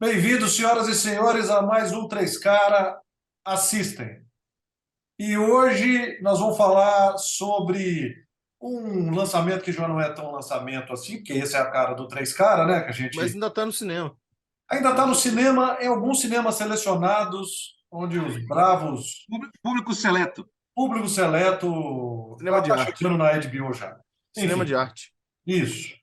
Bem-vindos, senhoras e senhores, a mais um Três Cara Assistem. E hoje nós vamos falar sobre um lançamento que já não é tão lançamento assim, porque esse é a cara do Três Cara, né? Que a Mas gente ainda tá no cinema. ainda está no cinema, em alguns cinemas selecionados, onde os bravos, Público seleto. público seleto, Cinema de está arte. chegando na HBO já. Cinema Enfim, de arte. isso.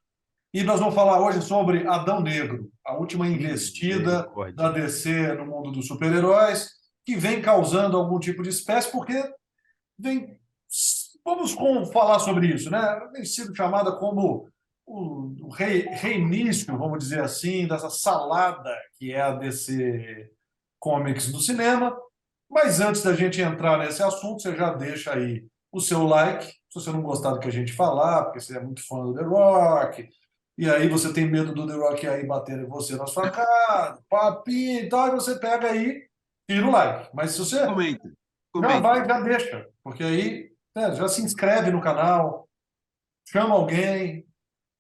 E nós vamos falar hoje sobre Adão Negro, a última investida da Misericórdia. DC no mundo dos super-heróis, que vem causando algum tipo de espécie, porque vem. Falar sobre isso, né? Tem sido chamada como o reinício, vamos dizer assim, dessa salada que é a DC Comics no cinema. Mas antes da gente entrar nesse assunto, você já deixa aí o seu like, se você não gostar do que a gente falar, porque você é muito fã do The Rock, e aí você tem medo do The Rock aí bater em você na sua cara, papinho e tal, e você pega aí, tira o like. Mas se você Comenta. já Comenta. vai, já deixa, porque aí já se inscreve no canal, chama alguém.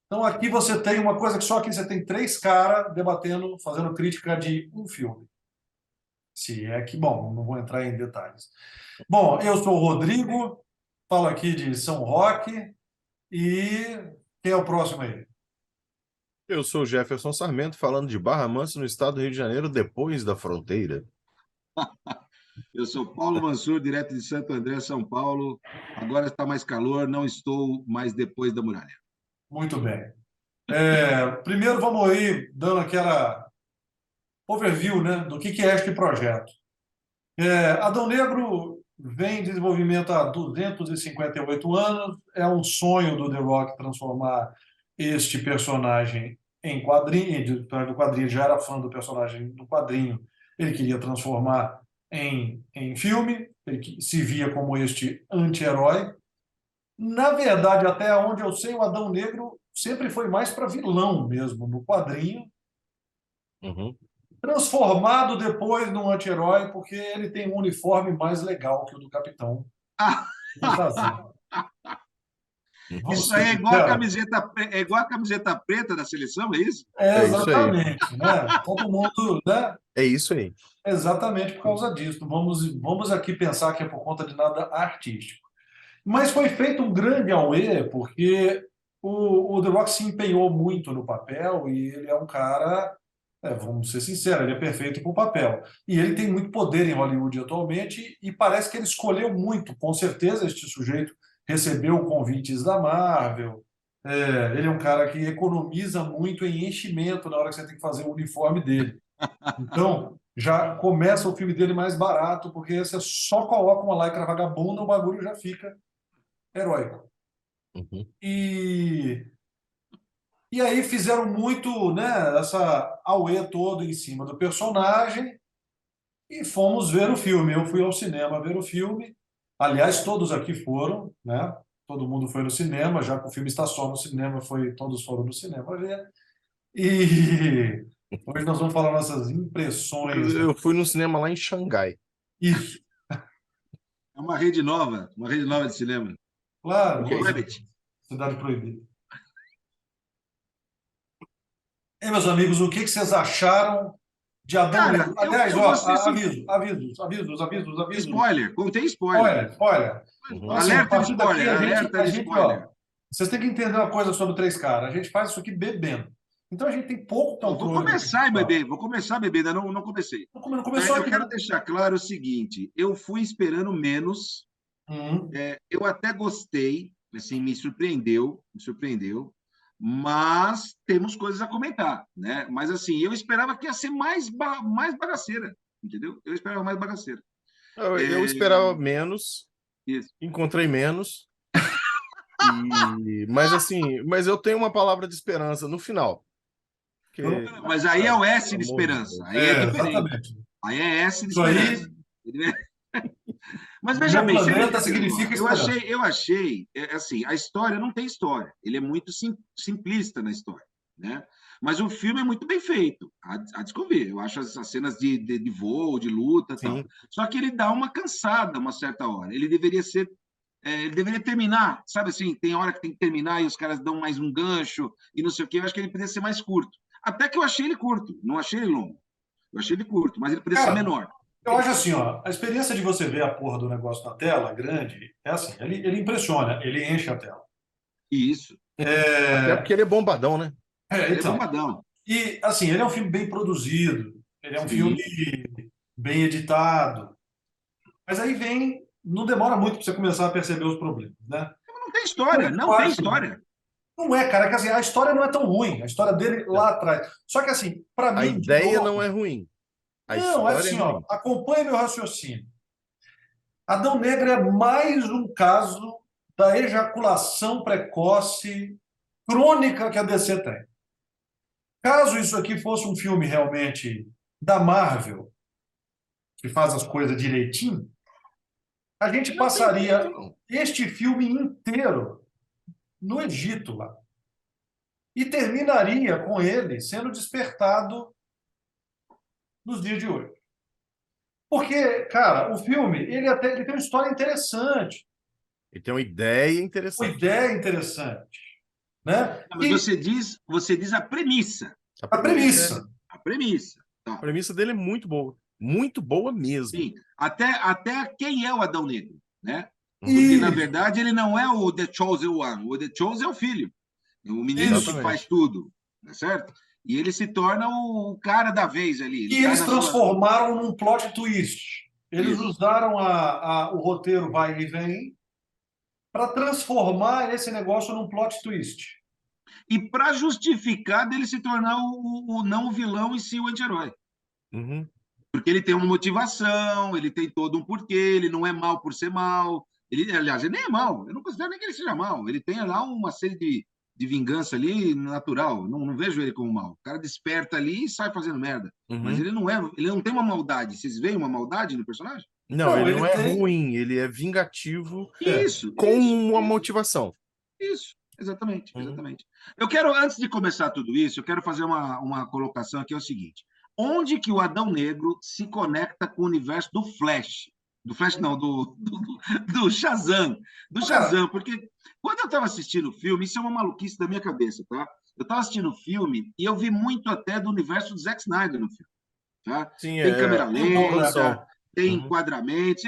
Então aqui você tem uma coisa que só aqui você tem três caras debatendo, fazendo crítica de um filme. Se é que, bom, não vou entrar em detalhes. Bom, eu sou o Rodrigo, falo aqui de São Roque, e quem é o próximo aí? Eu sou o Jefferson Sarmento, falando de Barra Mansa, no estado do Rio de Janeiro, depois da fronteira. Eu sou Paulo Mansur, direto de Santo André, São Paulo. Agora está mais calor, não estou mais depois da muralha. Muito bem. Primeiro vamos aí dando aquela overview, né, do que é este projeto. Adão Negro vem em desenvolvimento há 258 anos, é um sonho do The Rock transformar este personagem em quadrinho, do quadrinho, já era fã do personagem do quadrinho, ele queria transformar em filme, ele se via como este anti-herói. Na verdade, até onde eu sei, o Adão Negro sempre foi mais para vilão mesmo, no quadrinho, Uhum. transformado depois num anti-herói, porque ele tem um uniforme mais legal que o do Capitão Fantasia. Vamos Isso ser aí é igual a sinceros? camiseta, é igual a camiseta preta da seleção, é isso? É É isso aí. exatamente, né? Todo mundo, né? É isso aí. Exatamente por causa disso. Vamos aqui pensar que é por conta de nada artístico. Mas foi feito um grande auê, porque o The Rock se empenhou muito no papel e ele é um cara, vamos ser sinceros, ele é perfeito para o papel. E ele tem muito poder em Hollywood atualmente e parece que ele escolheu muito. Com certeza, este sujeito recebeu convites da Marvel. Ele é um cara que economiza muito em enchimento na hora que você tem que fazer o uniforme dele. Então, já começa o filme dele mais barato, porque você só coloca uma lycra vagabunda, o bagulho já fica heróico. Uhum. E aí fizeram muito, né, essa auê todo em cima do personagem e fomos ver o filme. Eu fui ao cinema ver o filme. Aliás, todos aqui foram, né? Todo mundo foi no cinema, já que o filme está só no cinema, todos foram no cinema ver. E hoje nós vamos falar nossas impressões. Eu fui no cinema lá em Xangai. Isso, É uma rede nova de cinema. claro, O que é isso? Rabbit. Cidade Proibida. E, meus amigos, o que vocês acharam de Adão Cara, Negro? Aliás, eu ó, vou ser assim. avisos. Spoiler, contém spoiler. Olha. Então, Uhum. assim, a Alerta de partir daqui, spoiler, alerta de ó, spoiler. vocês têm que entender uma coisa sobre Três Caras. A gente faz isso aqui bebendo. Então, a gente tem pouco Eu vou controle do que a começar gente a fala. beber, ainda não comecei. Não Tá? começou Eu ainda. quero deixar claro o seguinte: eu fui esperando menos, Hum. eu até gostei, assim, me surpreendeu, mas temos coisas a comentar, né? Mas assim, eu esperava que ia ser mais bagaceira, entendeu? Eu esperava mais bagaceira. Eu esperava menos, Isso. encontrei menos. Mas eu tenho uma palavra de esperança no final. Porque, Mas aí é o S pelo de amor de esperança, Deus. aí é diferente. Exatamente. Aí é S de Isso aí, esperança. Mas no veja meu bem, você me planeta, entendeu? significa Eu esperança. achei, eu achei, assim, a história não tem história. Ele é muito simplista na história, né? Mas o filme é muito bem feito, a descobrir. Eu acho as cenas de voo, de luta, e tal. Sim. Só que ele dá uma cansada, uma certa hora. Ele deveria terminar, sabe assim? Tem hora que tem que terminar e os caras dão mais um gancho e não sei o quê. Eu acho que ele poderia ser mais curto. Até que eu achei ele curto, não achei ele longo. Eu achei ele curto, mas ele poderia ser Cara, menor. eu acho assim, ó, a experiência de você ver a porra do negócio na tela, grande, é assim, ele impressiona, ele enche a tela. Isso. Até porque ele é bombadão, né? Ele é Então, bombadão. e assim, ele é um filme bem produzido, ele é um filme Sim. bem editado, mas aí vem, não demora muito para você começar a perceber os problemas, né? Não tem história, Eu não tem acho, história. não é, cara, é que assim, a história não é tão ruim, a história dele lá atrás. Só que assim, para A mim, de ideia não novo, é ruim. A não, é história é assim, ó, ruim. acompanhe meu raciocínio. Adão Negro é mais um caso da ejaculação precoce crônica que a DC tem. Caso isso aqui fosse um filme realmente da Marvel, que faz as coisas direitinho, a gente Não tem jeito, passaria não. este filme inteiro no Egito lá. E terminaria com ele sendo despertado nos dias de hoje. Porque, cara, o filme, ele tem uma história interessante, Ele tem uma ideia uma interessante. ideia interessante, né? Não, mas E você diz a premissa. A a premissa, premissa. A premissa. a Tá. premissa dele é muito boa. Muito boa mesmo. Sim. Até quem é o Adão Negro, né? Porque, na Isso, verdade, ele não é o The Chosen One. O The Chosen é o filho. O menino que isso. faz Exatamente. tudo, tá certo? E ele se torna o cara da vez ali. Ele E tá eles na sua. transformaram num plot twist. Eles Isso. usaram o roteiro vai e vem para transformar esse negócio num plot twist. E para justificar dele se tornar não o vilão e sim o anti-herói. Uhum. Porque ele tem uma motivação, ele tem todo um porquê, ele não é mal por ser mal. Ele, aliás, ele nem é mal, eu não considero nem que ele seja mal. Ele tem lá uma série de vingança ali natural. Não vejo ele como mal. O cara desperta ali e sai fazendo merda. Mas Uhum. ele não tem uma maldade. Vocês veem uma maldade no personagem? Não, Não, ele não ele é tem. ruim, ele é vingativo Isso, com isso, uma isso, motivação. isso. Exatamente, Uhum. exatamente. Eu quero, antes de começar tudo isso, eu quero fazer uma colocação aqui, é o seguinte. Onde que o Adão Negro se conecta com o universo do Flash? Do Flash, não, do Shazam. Do Ô, cara, Shazam, porque quando eu estava assistindo o filme, isso é uma maluquice da minha cabeça, tá? Eu estava assistindo o filme e eu vi muito até do universo do Zack Snyder no filme, tá? Sim, Tem câmera tem um pouco lenta, dessa. tem Uhum. enquadramentos.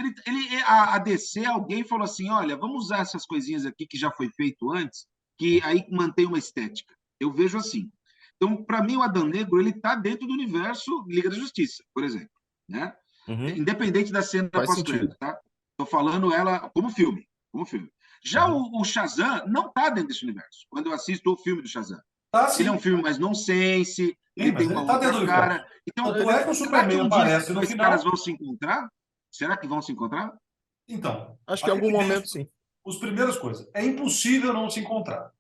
A DC, alguém falou assim: olha, vamos usar essas coisinhas aqui que já foi feito antes, que aí mantém uma estética. Eu vejo assim. Então, para mim, o Adão Negro ele está dentro do universo Liga da Justiça, por exemplo, né? Uhum. Independente da cena Faz pós-crédito, sentido. tá? Estou falando ela como filme, como filme. Já Uhum. o Shazam não está dentro desse universo. Quando eu assisto o filme do Shazam, Tá ele é um sim. filme mais nonsense, Sim, ele tem mas uma ele tá dentro outra do universo. cara. Então, Tanto é que o será que Superman um dia esses aparece no dois caras final. vão se encontrar? Será que vão se encontrar? Então, Acho que em aí algum que vem momento, sim. os primeiras coisas. É impossível não se encontrar.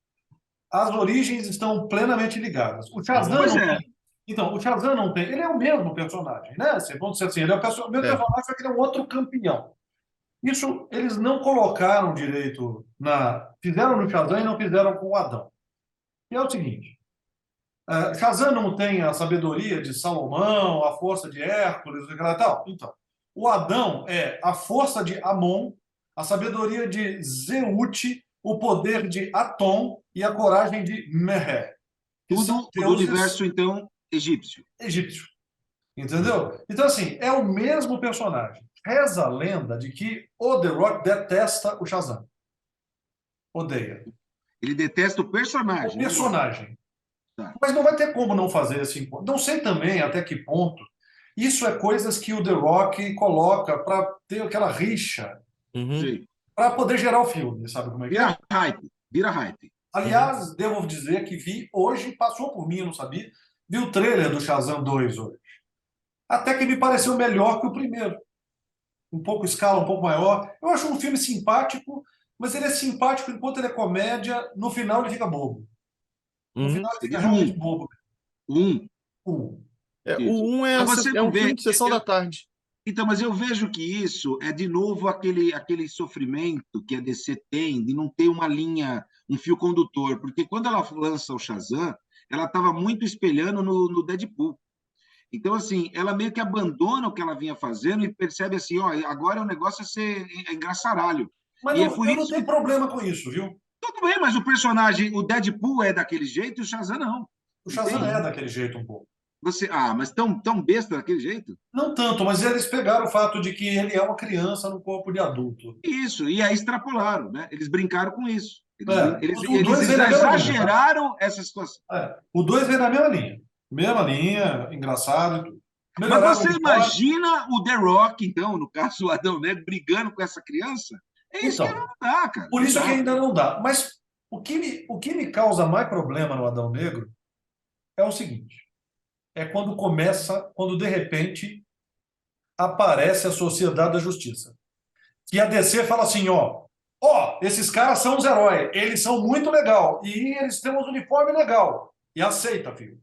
As origens estão plenamente ligadas. O Shazam Uhum. Pois não é. tem. Então, o Shazam não tem. Ele é o mesmo personagem, né? Vamos dizer assim, ele é o mesmo É. personagem, só que ele é um outro campeão. Isso eles não colocaram direito na. Fizeram no Shazam e não fizeram com o Adão. E é o seguinte: Shazam não tem a sabedoria de Salomão, a força de Hércules, e tal. Então, o Adão é a força de Amon, a sabedoria de Zeut, o poder de Atom e a coragem de Meher, que são Tudo do deuses universo, então, egípcio. egípcios. Uhum. Entendeu? Então, assim, é o mesmo personagem. Reza a lenda de que o The Rock detesta o Shazam. Odeia. Ele detesta o O personagem, não gosta. personagem. Tá. Mas não vai ter como não fazer esse encontro. Não sei também até que ponto. Isso é coisas que o The Rock coloca para ter aquela rixa, Uhum. Sim. para poder gerar o filme, sabe como é que é? Vira hype. Vira hype. Uhum. Aliás, devo dizer que vi hoje, passou por mim, eu não sabia, vi o trailer do Shazam 2 hoje. Até que me pareceu melhor que o primeiro. Um pouco escala, um pouco maior. Eu acho um filme simpático, mas ele é simpático enquanto ele é comédia, no final ele fica bobo. No Uhum. final ele Você fica diz realmente bobo. um, Um. isso. O 1 Mas você é não um filme vê. de sessão da tarde. Então, mas eu vejo que isso é de novo aquele sofrimento que a DC tem de não ter uma linha, um fio condutor, porque quando ela lança o Shazam, ela estava muito espelhando no Deadpool. Então, assim, ela meio que abandona o que ela vinha fazendo e percebe assim, ó, agora o negócio é engraçaralho. Mas E é por eu não isso tenho que problema com isso, viu? tudo bem, mas o personagem, o Deadpool é daquele jeito e o Shazam não. O Shazam é Entende? Uhum. daquele jeito um pouco. Mas tão besta daquele jeito? Não tanto, mas eles pegaram o fato de que ele é uma criança no corpo de adulto. Isso, e aí extrapolaram, né? Eles brincaram com isso. O Eles 2 vem na mesma linha, tá? exageraram essa situação. O 2 vem na mesma linha. Mesma linha, engraçado e tudo. Mas Melhoraram o você uniforme. imagina o The Rock, então, no caso o Adão Negro, brigando com essa criança? É isso que Então, não dá, cara. por Não isso dá. que ainda não dá. Mas o que me causa mais problema no Adão Negro é o seguinte: é quando de repente aparece a Sociedade da Justiça. Que a DC fala assim, esses caras são os heróis, eles são muito legal e eles têm um uniforme legal. E aceita, filho.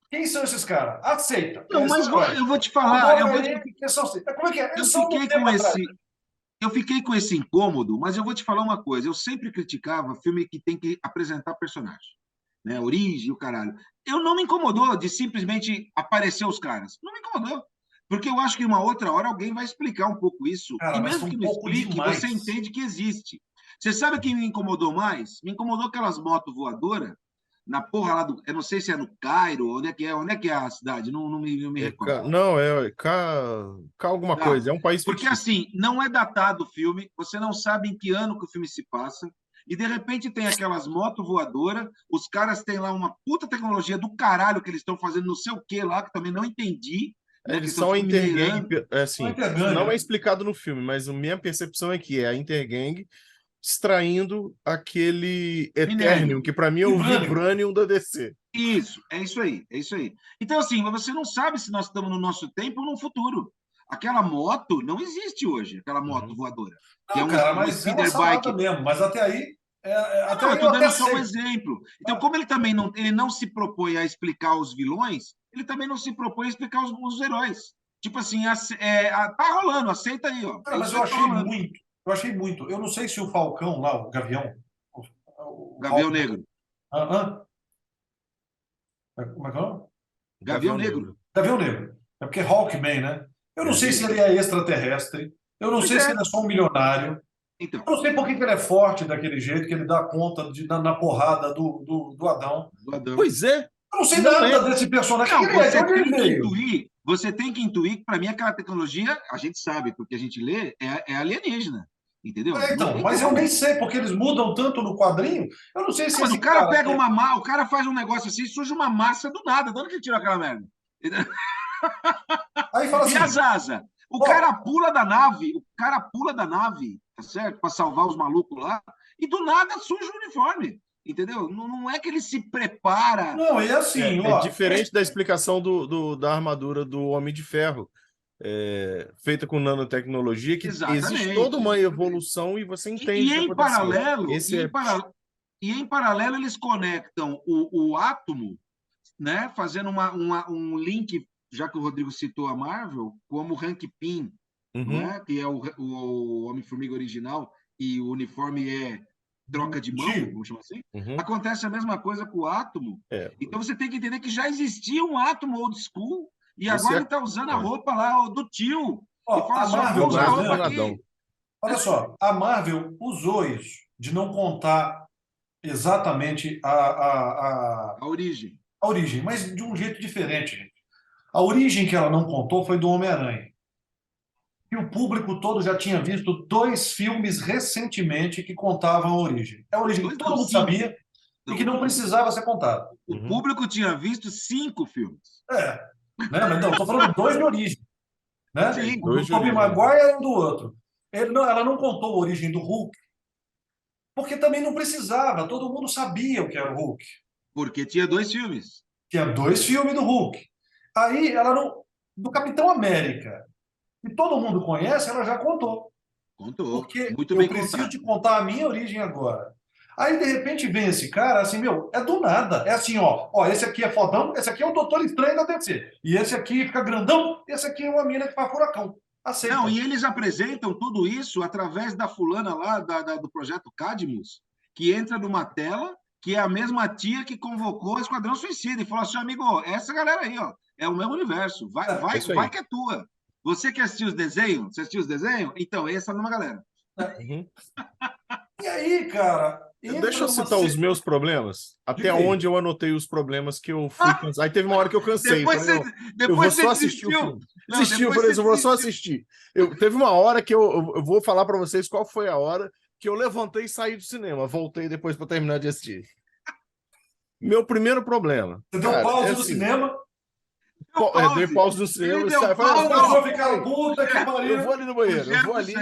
Quem são esses caras? Aceita. Não, Eles mas são heróis. eu vou te falar, Coloca aí que eles são assim. Como é que é? eu Eles são do fiquei tempo com atrás. eu fiquei com esse incômodo, mas eu vou te falar uma coisa. Eu sempre criticava filme que tem que apresentar personagem, né? Origem, o caralho. Eu não me incomodou de simplesmente aparecer os caras. Não me incomodou. Porque eu acho que uma outra hora alguém vai explicar um pouco isso. Cara, E mas mesmo foi que um não pouco explique, demais. você entende que existe. Você sabe o que me incomodou mais? Me incomodou aquelas motos voadoras na porra lá do. Eu não sei se é no Cairo, onde é que é? Onde é que é a cidade? Não me recordo. Não, é Cá alguma Tá. coisa, é um país Porque, fictício. assim, não é datado o filme, você não sabe em que ano que o filme se passa, e de repente tem aquelas motos voadoras, os caras têm lá uma puta tecnologia do caralho que eles estão fazendo, não sei o que lá, que também não entendi, né? Que Eles eles estão são a tipo, Intergang, minerando. Não é assim, intergangue, não é né? explicado no filme, mas a minha percepção é que é a Intergang extraindo aquele Eternium, Minério. que para mim é o Vibranium. Vibranium da DC. Isso, é isso aí, é isso aí. Então, assim, você não sabe se nós estamos no nosso tempo ou no futuro. Aquela moto não existe hoje, aquela moto Uhum. voadora, que é Não, cara, uma mas é uma speeder salada bike. mesmo. Mas até Não, eu aí eu estou até dando só um aceito. exemplo. Então, como ele também ele não se propõe a explicar os vilões, ele também não se propõe a explicar os heróis. Tipo assim, tá rolando, aceita aí, ó. Cara, É mas isso aí que tá rolando. eu achei muito. Eu não sei se o Falcão lá, o Gavião, o Gavião Hawkman, Negro. como é que é o nome? Gavião Gavião Negro. Negro. Gavião Negro. É porque Hawkman, né? Eu não sei se Isso. ele é extraterrestre, eu não Pois sei se é. ele é só um milionário, Então, eu não sei por que que ele é forte daquele jeito, que ele dá conta na porrada do Adão. do Adão. Pois é, Eu não sei não nada é. desse personagem. Não, Quem ele é? De onde ele veio? você tem que intuir que, para mim, aquela tecnologia, a gente sabe, porque a gente lê, é alienígena. Entendeu? Não Então, tem mas eu nem como. sei, porque eles mudam tanto no quadrinho. Eu não sei Não, se mas o esse cara cara. pega o cara faz um negócio assim, surge uma massa do nada. De onde que ele tirou aquela merda? Aí fala E as assim: asas? O cara pula da nave, tá certo? Para salvar os malucos lá, e do nada surge o uniforme, entendeu? Não é que ele se prepara. não, e assim, É diferente da explicação da armadura do Homem de Ferro, feita com nanotecnologia, que existe toda Exatamente, uma exatamente. evolução e você E entende o que aconteceu. Esse é. em paralelo, eles conectam o átomo, né? Fazendo um link, já que o Rodrigo citou a Marvel, como o Hank Pym, não Uhum. é? Que é o Homem-Formiga original, e o uniforme é troca de mão, tio. vamos chamar assim. Uhum. Acontece a mesma coisa com o átomo. É. Então você tem que entender que já existia um átomo old school, e Esse agora é. ele está usando a roupa lá do tio. E fala A assim: ó, Marvel, vou por usar a roupa exemplo, Imaginadão. aqui. olha só, a Marvel usou isso, de não contar exatamente A origem. a origem, mas de um jeito diferente, gente. A origem que ela não contou foi do Homem-Aranha. E o público todo já tinha visto 2 filmes recentemente que contavam a origem. É a origem que Dois todo não, mundo 5. sabia e que Não, não precisava ser contada. o Uhum. público tinha visto 5 filmes. É, né? Mas não, estou falando 2 de origem, né? Sim, O do Dois de Tobey origem. Maguire e um do outro. Ela não contou a origem do Hulk, porque também não precisava. Todo mundo sabia o que era o Hulk. porque tinha 2 filmes. Tinha 2 filmes do Hulk. Aí ela não. Do Capitão América, que todo mundo conhece, ela já contou. Contou. Porque Muito eu bem preciso contado. te contar a minha origem agora. Aí, de repente, vem esse cara, assim, meu, é do nada. É assim, esse aqui é fodão, esse aqui é o Doutor Estranho da DC. E esse aqui fica grandão, esse aqui é uma mina que faz furacão. Não, Aceita. e eles apresentam tudo isso através da fulana lá, do projeto Cadmus, que entra numa tela, que é a mesma tia que convocou o Esquadrão Suicida e falou assim, amigo, essa galera aí, ó, é o mesmo universo, É isso vai aí. que é tua. Você que assistiu os desenhos? Você assistiu os desenhos? Então, essa é a mesma galera. Uhum. E aí, cara, Deixa eu citar os meus problemas, até Diga aí. onde eu anotei os problemas que eu fui cansado. Aí teve uma hora que eu cansei. Depois Falei, você, não, eu vou depois só você assistir o desistiu. filme. Não, Desisti, eu depois falei, você eu vou só desistiu. assistir. Teve uma hora que eu vou falar para vocês qual foi a hora que eu levantei e saí do cinema. Voltei depois para terminar de assistir. Meu primeiro problema, Você deu cara, pausa é no assim, cinema, dei pausa no cinema Ele e deu saí. Falei, pausa. começou a não, ficar puta que eu pariu. vou ali no banheiro, eu vou ali.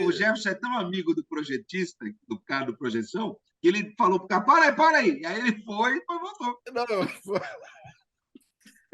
O Jefferson é tão amigo do projetista, do cara do projeção, que ele falou pro cara, para aí. Aí ele foi e depois voltou. Não,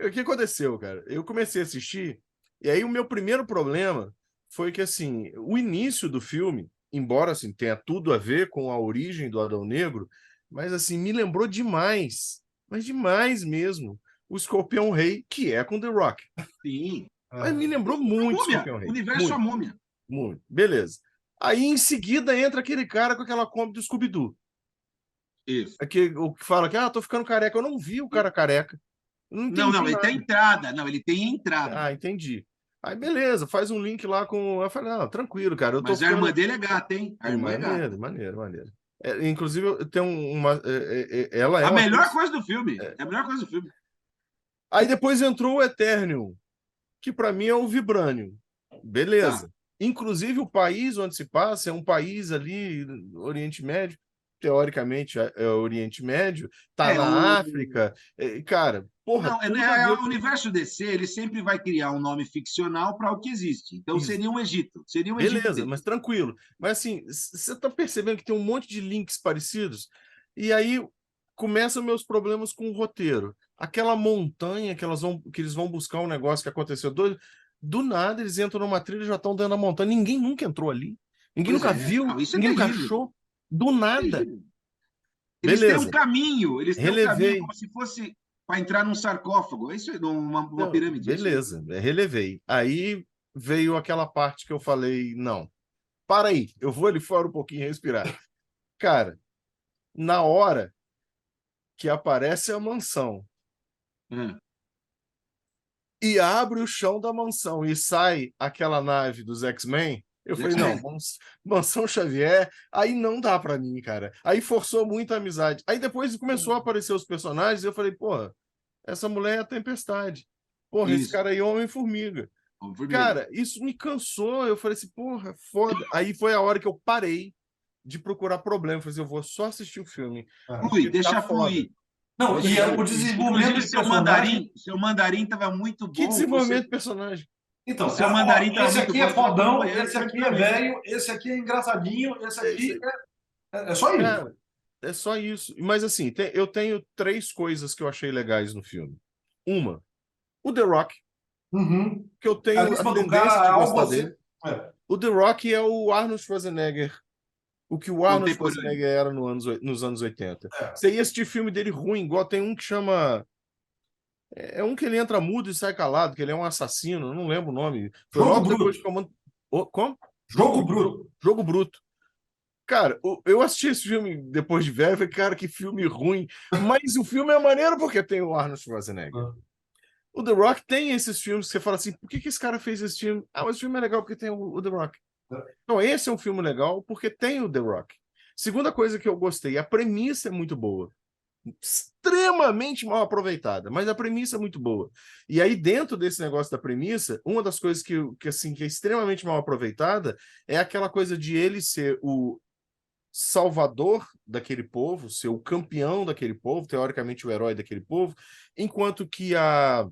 o que aconteceu, cara? Eu comecei a assistir, e aí o meu primeiro problema foi que, assim, o início do filme, embora, assim, tenha tudo a ver com a origem do Adão Negro, mas, assim, me lembrou demais, mas demais mesmo, o Escorpião Rei, que é com The Rock. Sim. Mas me lembrou muito o Múmia. Escorpião Rei. Universo a Muito, múmia. muito. Beleza. Aí, em seguida, entra aquele cara com aquela Kombi do Scooby-Doo. Isso. O que fala que, tô ficando careca. Eu não vi o cara careca. Não entendi Não, ele nada. tem entrada. Não, ele tem entrada. Ah, entendi. Aí, beleza, faz um link lá com. Eu falei, não, tranquilo, cara. Eu tô Mas a irmã ficando. dele é gata, hein? A irmã é gata. Maneiro, maneiro, maneiro. Inclusive, eu tenho uma. Ela é A uma melhor atriz- coisa do filme. É a melhor coisa do filme. Aí depois entrou o Eternium, que para mim é o Vibranium. Beleza. Tá. Inclusive, o país onde se passa é um país ali, Oriente Médio, teoricamente é Oriente Médio, tá na África. Cara, porra, Não, tudo a ver o universo DC, ele sempre vai criar um nome ficcional para o que existe. Então, Isso. seria um Egito. Seria um Egito. Beleza, dele. mas tranquilo. Mas assim, você tá percebendo que tem um monte de links parecidos? E aí começam meus problemas com o roteiro. Aquela montanha que eles vão buscar um negócio que aconteceu do nada eles entram numa trilha e já estão dentro da montanha. Ninguém nunca entrou ali. Ninguém Pois nunca é. viu, Não, isso é ninguém nunca terrível. achou. Do nada. Eles têm um Beleza. caminho. Eles têm um caminho Relevei. como se fosse para entrar num sarcófago. Isso é uma Não, pirâmide. beleza, relevei. Aí veio aquela parte que eu falei, não, para aí, eu vou ali fora um pouquinho respirar. Cara, na hora que aparece a mansão e abre o chão da mansão e sai aquela nave dos X-Men, eu falei, não, Mansão Xavier, aí não dá pra mim, cara. Aí forçou muito a amizade. Aí depois começou a aparecer os personagens e eu falei, porra, essa mulher é a Tempestade. Porra, esse Isso. cara aí é Homem-Formiga. Cara, isso me cansou. Eu falei assim, porra, foda. Aí foi a hora que eu parei de procurar problema. Eu falei assim, eu vou só assistir o filme. Flui, deixa fluir. Não, e o desenvolvimento Inclusive, de personagem... seu mandarim estava muito bom. Que desenvolvimento de personagem? Então, O seu mandarim tá esse muito aqui é bom, fodão, eu esse aqui é velho, esse aqui é engraçadinho, esse aqui é só isso. Cara, é só isso. Mas assim, eu tenho 3 coisas que eu achei legais no filme. Uma, o The Rock, que eu tenho a Carisma do tendência cara, de algo gostar assim. dele. O The Rock é o Arnold Schwarzenegger. O que o Arnold Schwarzenegger era nos anos 80. Você ia assistir filme dele ruim, igual tem um que chama... É um que ele entra mudo e sai calado, que ele é um assassino, eu não lembro o nome. Foi Jogo logo Bruto. depois de Comando... Como? Jogo Bruto. Jogo Bruto. Cara, eu assisti esse filme depois de velho, falei, cara, que filme ruim. Mas o filme é maneiro porque tem o Arnold Schwarzenegger. O The Rock tem esses filmes que você fala assim, por que esse cara fez esse filme? Ah, mas esse filme é legal porque tem o The Rock. Então, esse é um filme legal porque tem o The Rock. Segunda coisa que eu gostei, a premissa é muito boa. Extremamente mal aproveitada, mas a premissa é muito boa. E aí, dentro desse negócio da premissa, uma das coisas que é extremamente mal aproveitada é aquela coisa de ele ser o salvador daquele povo, ser o campeão daquele povo, teoricamente o herói daquele povo, enquanto que a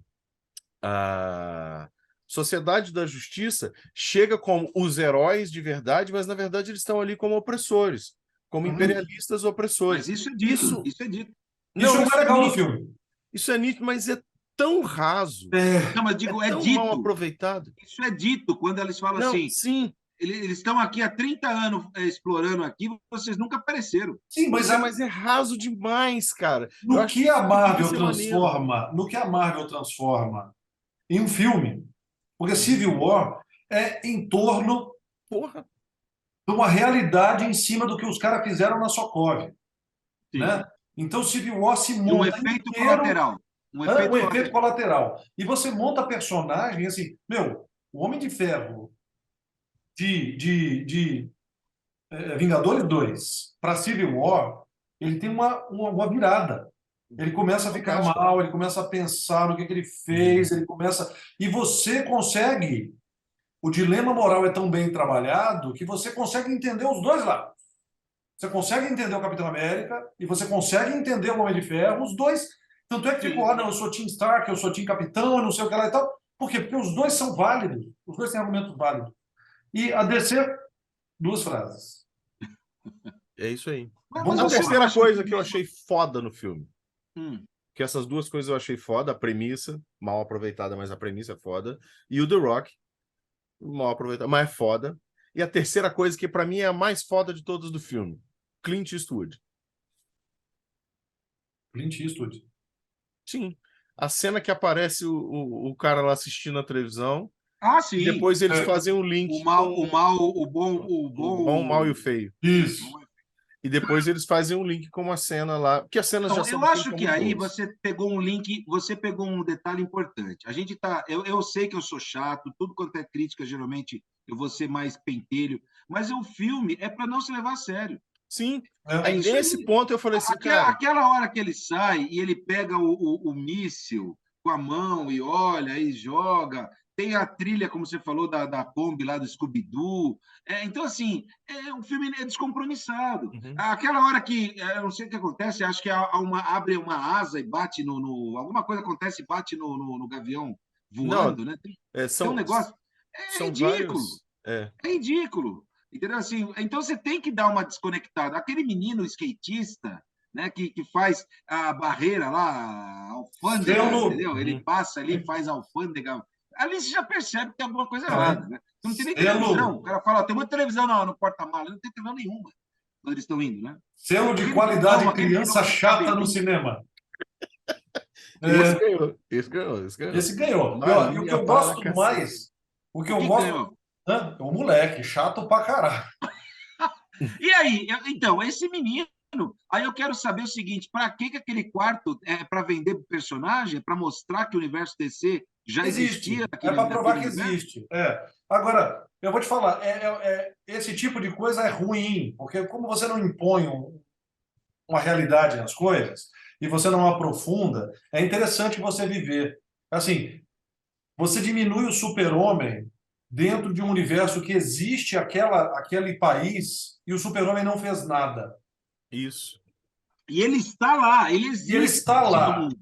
Sociedade da Justiça chega como os heróis de verdade, mas na verdade eles estão ali como opressores, como imperialistas opressores. Mas isso é dito, isso é dito. Não, isso é mais legal no filme. Isso é nítido, mas é tão raso. Não, mas digo, é tão dito. mal aproveitado. Isso é dito quando eles falam não, assim. Sim. Eles estão aqui há 30 anos explorando aqui, vocês nunca apareceram. Sim, mas é raso demais, cara. No que a Marvel transforma em um filme, porque Civil War é em torno de uma realidade em cima do que os caras fizeram na Sokovia. Né? Então, Civil War se monta um efeito colateral. Um efeito colateral. E você monta personagem assim, o Homem de Ferro de Vingadores 2 para Civil War ele tem uma virada. Ele começa a ficar Fantástico. mal, ele começa a pensar no que ele fez, ele começa. E você consegue. O dilema moral é tão bem trabalhado que você consegue entender os dois lados. Você consegue entender o Capitão América e você consegue entender o Homem de Ferro, os dois. Tanto é que ficou, não, eu sou Team Stark, eu sou Team Capitão, eu não sei o que lá e tal. Por quê? Porque os dois são válidos. Os dois têm argumentos válidos. E a DC, duas frases. É isso aí. Mas A você terceira acha coisa que que eu mesmo- achei foda no filme, Hum. que essas duas coisas eu achei foda, a premissa, mal aproveitada, mas a premissa é foda, e o The Rock, mal aproveitada, mas é foda. E a terceira coisa que pra mim é a mais foda de todas do filme, Clint Eastwood. Clint Eastwood. Sim. A cena que aparece o cara lá assistindo a televisão, Ah, e sim. depois eles É. fazem um O link mal, com o mal, o bom, o bom, o mal e o feio. Isso. E depois eles fazem um link com uma cena lá, porque as cenas já Então, são eu do filme acho são que muito aí boas. você pegou um link, você pegou um detalhe importante. A gente tá, eu sei que eu sou chato, tudo quanto é crítica, geralmente eu vou ser mais pentelho, mas o filme é para não se levar a sério. Sim. É Aí É. isso nesse aí. ponto eu falei assim, cara, Aquela hora que ele sai e ele pega o míssil com a mão e olha e joga, tem a trilha, como você falou, da Kombi lá do Scooby-Doo. Então, assim, o filme é descompromissado. uhum. Aquela hora que, eu não sei o que acontece, acho que abre uma asa e bate alguma coisa acontece e bate no gavião Não, voando, né? Tem um são, negócio. É são ridículo. vários. É, É ridículo. Entendeu? Assim, então você tem que dar uma desconectada. Aquele menino skatista, né, que faz a barreira lá, a alfândega, Selo, entendeu? Ele uhum. passa ali, faz a alfândega. Ali você já percebe que tem alguma coisa errada, é, né? Não tem nem televisão. selo, O cara fala, ó, tem uma televisão no porta-malas, não tem televisão nenhuma quando eles estão indo, né? selo de Aquele filão, qualidade aquele filão criança com chata no cabelinho. cinema. Esse É, ganhou, esse ganhou, esse ganhou. esse ganhou. E o que Maria eu para gosto cacete. mais, o que O eu que gosto, ganhou? né, é o moleque, chato pra caralho. E aí, então, esse menino, aí eu quero saber o seguinte: para que aquele quarto é para vender personagem, para mostrar que o universo DC já existia Existe. É para provar naquele que universo? existe. É. Agora, eu vou te falar, esse tipo de coisa é ruim, porque como você não impõe uma realidade nas coisas e você não aprofunda, é interessante você viver. Assim, você diminui o super-homem dentro de um universo que existe aquele país e o super-homem não fez nada. Isso. E ele está lá, ele E ele existe está no lá. mundo.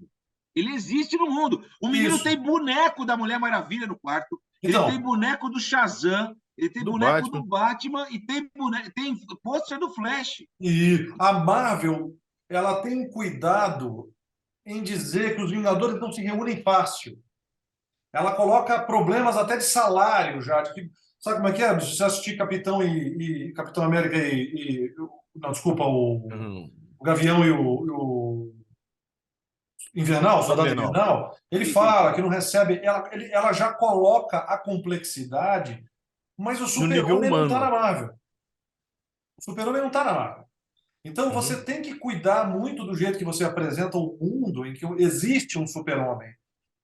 Ele existe no mundo. O menino Isso. tem boneco da Mulher Maravilha no quarto, ele tem Então, boneco do Shazam, ele tem Do boneco do Batman. Batman e tem pôster do Flash. e a Marvel, ela tem um cuidado em dizer que os Vingadores não se reúnem fácil. Ela coloca problemas até de salário já. Sabe como é que é? Se você assistir Capitão América não, desculpa, Uhum. o Gavião e o Invernal, o Soldado Invernal. Invernal, ele Sim, sim. fala que não recebe. Ela já coloca a complexidade, mas o No nível Super-Homem não está na humano. Marvel. O Super-Homem não está na Marvel. Então Uhum. você tem que cuidar muito do jeito que você apresenta o mundo em que existe um super-homem.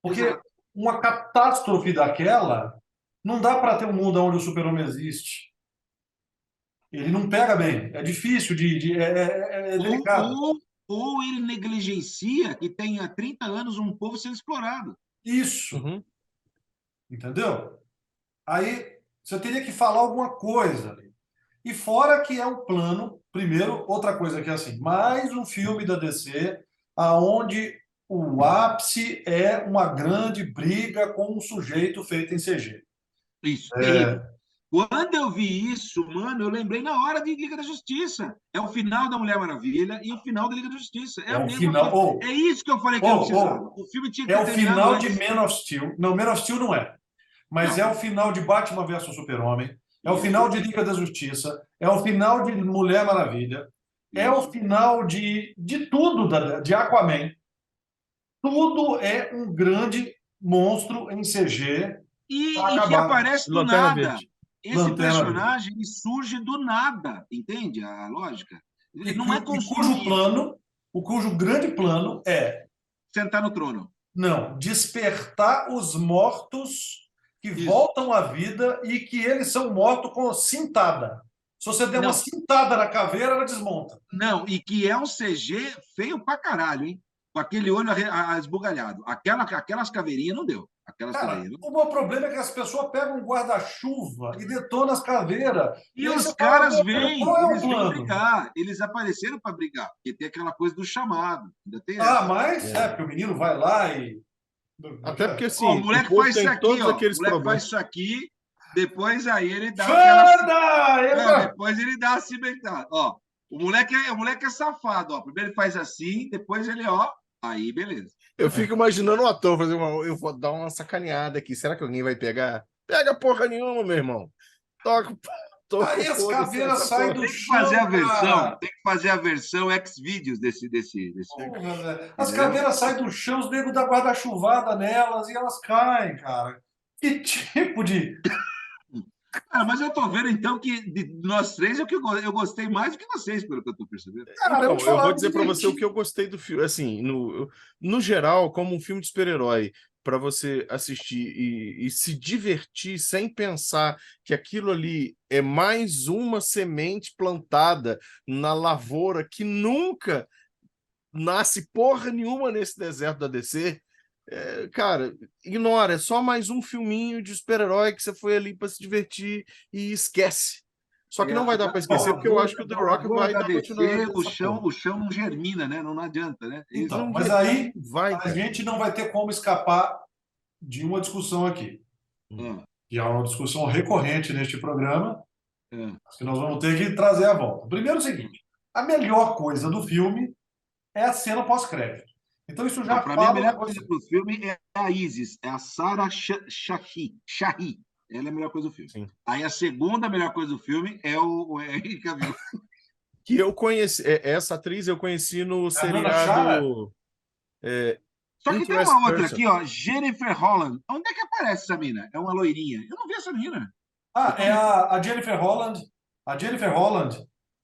Porque Exato. uma catástrofe daquela, não dá para ter um mundo onde o super-homem existe. Ele não pega bem. É difícil, é Ou, delicado. ou, ou ele negligencia que tem há 30 anos um povo sendo explorado. Isso, Uhum. entendeu? Aí você teria que falar alguma coisa ali. E fora que é um plano, primeiro, outra coisa que é assim, mais um filme da DC, aonde o ápice é uma grande briga com um sujeito feito em CG. Isso, terrível. É, Quando eu vi isso, mano, eu lembrei na hora de Liga da Justiça. É o final da Mulher Maravilha e o final da Liga da Justiça. É é a o mesma final. coisa. É isso que eu falei que não precisava. O filme tinha que É ter o terminado final de antes. Man of Steel. Não, Man of Steel não é. Mas é Não, o final de Batman versus Super-Homem. É o final isso, de Liga da Justiça. É o final de Mulher Maravilha. É o isso. final de tudo, de Aquaman. Tudo é um grande monstro em CG para E que acabar. aparece do Lanterna nada. Verde. Esse Lanterna Verde. personagem ele surge do nada, entende a lógica? E, Ele não é cujo construído. plano, cujo grande plano é Sentar no trono. não despertar os mortos que Isso. voltam à vida e que eles são mortos com cintada. Se você der uma Não. cintada na caveira, ela desmonta. Não, e que é um CG feio pra caralho, hein? Com aquele olho esbugalhado. Aquelas caveirinhas não deu. Aquelas Cara, caveirinhas. o meu problema é que as pessoas pegam um guarda-chuva e detonam as caveiras. E aí os você fala, caras velho, qual é o eles vêm plano? brigar. Eles apareceram para brigar, porque tem aquela coisa do chamado. Ainda tem Ah, essa. mas porque o menino vai lá e. Até porque, assim, Ó, o o moleque povo faz isso tem aqui, todos ó. O aqueles moleque faz problemas. isso aqui, depois aí ele dá Fanda! depois ele dá a cimentada. Ó, o moleque é safado, ó. Primeiro ele faz assim, depois ele, ó. Aí, beleza. Eu fico imaginando o ator fazer eu vou dar uma sacaneada aqui. Será que alguém vai pegar? Pega porra nenhuma, meu irmão. Toca, toca Aí o as foda-se caveiras essa saem porra. do Tem que fazer chão, a versão, cara. tem que fazer a versão Xvideos desse. Porra, velho. As Entendeu? caveiras saem do chão, os negros dão guarda-chuvada nelas e elas caem, cara. Que tipo de. Cara, mas eu tô vendo então que de nós três eu gostei mais do que vocês, pelo que eu tô percebendo. Cara, Então, te eu falar, vou me dizer pra você o diverti. que eu gostei do filme. Assim, no geral, como um filme de super-herói, pra você assistir e se divertir sem pensar que aquilo ali é mais uma semente plantada na lavoura que nunca nasce porra nenhuma nesse deserto da DC. Cara, ignora, é só mais um filminho de super-herói que você foi ali pra se divertir e esquece. Só que não vai dar pra esquecer, porque eu acho que o The Rock Agora vai da dar continuidade DC, nessa porra. o chão não germina, né? Não adianta, né? É isso. Então, Não, mas aí vai, a cara. gente não vai ter como escapar de uma discussão aqui, Ah, que é uma discussão recorrente neste programa, ah. que nós vamos ter que trazer à volta. Primeiro é o seguinte: a melhor coisa do filme é a cena pós-crédito. Então isso Não, já para mim, a fala melhor com coisa você. do filme é a Isis, é a Sarah Shahi. Shahi. Ela é a melhor coisa do filme. Sim. Aí a segunda melhor coisa do filme é o Henry Cavill. Que eu conheci, essa atriz eu conheci no A Nana Chara. seriado Só que tem Interest uma outra Person. aqui, ó, Jennifer Holland. Onde é que aparece essa mina? É uma loirinha. Eu não vi essa mina. Eu tô É vendo. a Jennifer Holland. A Jennifer Holland,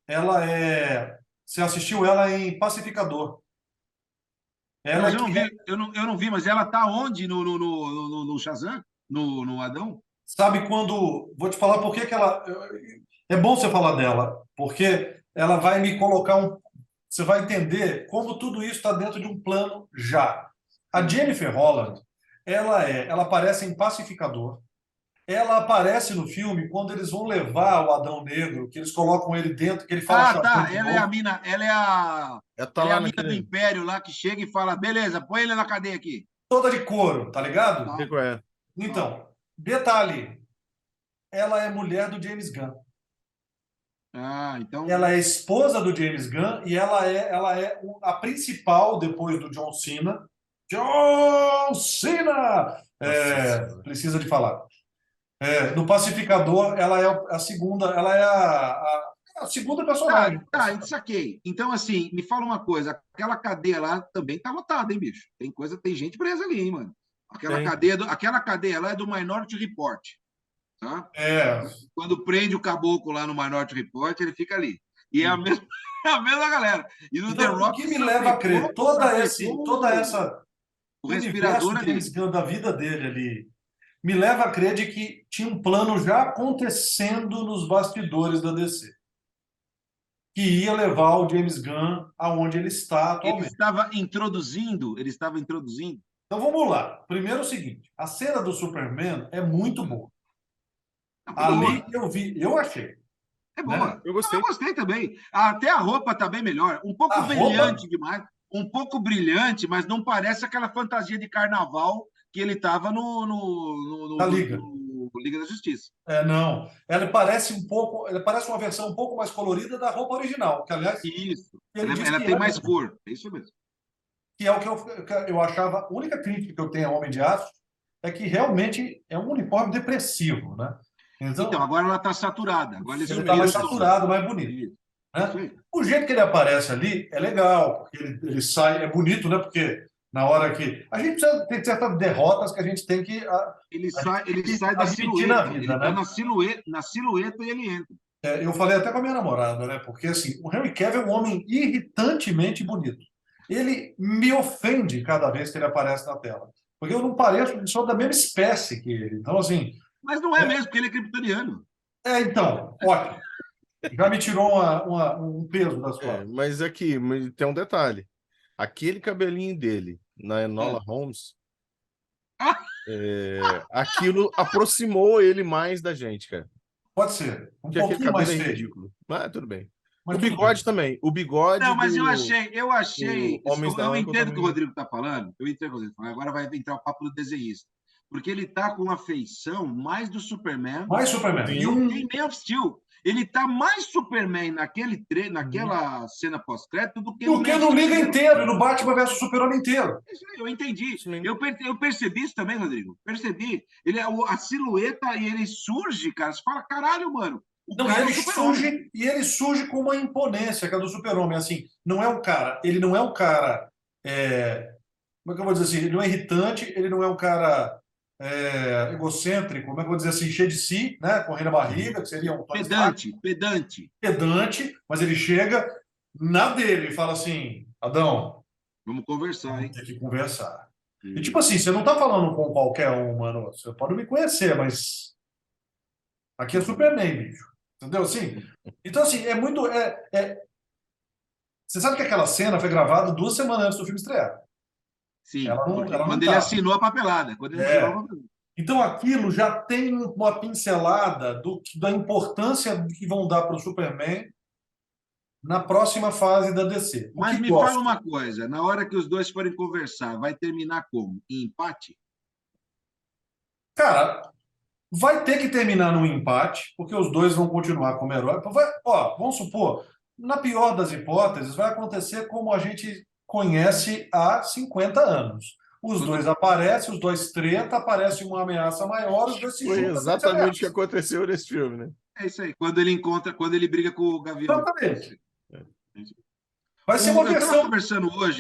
ela é. Você assistiu ela em Pacificador. Não, Ela mas é eu não que vi, eu não vi, mas ela tá onde no Shazam? No Adão? sabe quando. Vou te falar por que que ela. É bom você falar dela, porque ela vai me colocar um. Você vai entender como tudo isso está dentro de um plano já. A Jennifer Holland, ela aparece em Pacificador. Ela aparece no filme quando eles vão levar o Adão Negro, que eles colocam ele dentro, que ele fala Ah, Shazam tá. de Ela é a novo, mina, Ela tá ela é lá a mina do naquele. Império lá que chega e fala: beleza, põe ele na cadeia aqui. toda de couro, tá ligado? Tá, Sei qual é. tá. Então, detalhe, ela é mulher do James Gunn. Ah, então. Ela é esposa do James Gunn e a principal depois do John Cena. John Cena! Nossa senhora. Precisa de falar. No Pacificador, ela é a segunda, ela é a segunda personagem. Tá, saquei. Então, assim, me fala uma coisa: aquela cadeia lá também tá lotada, hein, bicho? Tem gente presa ali, hein, mano? Tem. Aquela cadeia lá é do Minority Report, tá? É, Quando prende o caboclo lá no Minority Report, ele fica ali. E é a mesma, é a mesma galera. E no The então, o Rock que me leva a crer, toda essa o universo respirador James ali. Gunn da vida dele ali, me leva a crer de que tinha um plano já acontecendo nos bastidores da DC, que ia levar o James Gunn aonde ele está atualmente. Ele estava introduzindo. Então vamos lá. Primeiro é o seguinte, a cena do Superman é muito boa. É Ali boa, eu achei, é né? boa. Eu gostei. Eu gostei também. Até a roupa tá bem melhor. Um A pouco roupa brilhante demais. Um pouco brilhante, mas não parece aquela fantasia de carnaval que ele estava da Liga. no Liga da Justiça. Não, ela parece uma versão um pouco mais colorida da roupa original, que aliás Isso. ele disse Ela que tem é mais mesmo, cor. É isso mesmo. que é o que eu achava. A única crítica que eu tenho ao Homem de Aço é que realmente é um uniforme depressivo, né? Então, Então, agora ela está saturada. Agora eles ele está mais sumiram dessa. saturado, mais bonito, Isso. Isso né? aí. O jeito que ele aparece ali é legal, porque ele sai, é bonito, né? Porque na hora que. A gente precisa ter certas derrotas que a gente tem que a gente tem Ele que sai da admitir na silhueta. Ele vida, está né? na silhueta e ele entra. Eu falei até com a minha namorada, né? Porque assim, o Henry Cavill é um homem irritantemente bonito. Ele me ofende cada vez que ele aparece na tela. Porque eu não pareço, sou da mesma espécie que ele. Então, assim, Mas não é mesmo, porque ele é criptoniano. então, ótimo. Já me tirou um peso das costas. Mas aqui tem um detalhe. Aquele cabelinho dele na Enola Holmes, Ah, aquilo aproximou ele mais da gente, cara. Pode ser. Um Porque aquele pouquinho cabelo mais é feio, ridículo. Mas tudo bem. O mas tudo bem. bigode também. O bigode não, mas do eu achei, Homens da eu Lâmpada entendo o que o também. Rodrigo está falando, eu entendo o que o Rodrigo tá falando, agora vai entrar o papo do desenhista, porque ele tá com uma feição mais do Superman Mais Superman. E do Sim. que em Man of Steel. Ele tá mais Superman Uhum. naquela cena pós-crédito do que no do Man que of no Steel Liga inteiro. inteiro, no Batman versus Super-Homem inteiro. Isso aí, eu entendi. Sim. Eu percebi isso também, Rodrigo. Percebi. Ele é a silhueta e ele surge, cara. Você fala, caralho, mano. O Não, cara é o super-homem. e ele surge com uma imponência, que é do Super-Homem. Assim, não é um cara, ele não é um cara. Como é que eu vou dizer assim? Ele não é irritante, ele não é um cara egocêntrico, como é que eu vou dizer assim, cheio de si, né? Correndo a Uhum. barriga, que seria um Tony Stark, Pedante, pedante. pedante, mas ele chega na dele e fala assim: Adão, Vamos conversar, vamos hein? ter que conversar. E tipo Hum. assim, você não tá falando com qualquer um, mano. Você pode me conhecer, mas aqui é Superman, bicho. Entendeu? Assim, então, assim, é muito. Você sabe que aquela cena foi gravada 2 semanas antes do filme estrear. Sim, porque Ela não quando ele tava. assinou a papelada, quando ele assinou a É. papelada. Então aquilo já tem uma pincelada da importância que vão dar para o Superman na próxima fase da DC. O Mas que me fala gosto? uma coisa, na hora que os dois forem conversar, vai terminar como? Em empate? Cara, vai ter que terminar num empate, porque os dois vão continuar como herói. Ó, vamos supor, na pior das hipóteses, vai acontecer como a gente conhece há 50 anos. Os Quando dois aparecem, os dois tretam, aparece uma ameaça maior, os dois se Foi juntam nessa exatamente o que ameaça. aconteceu nesse filme, né? é isso aí, quando ele briga com o Gavião. É isso Exatamente. aí. É isso aí. Vai ser uma versão.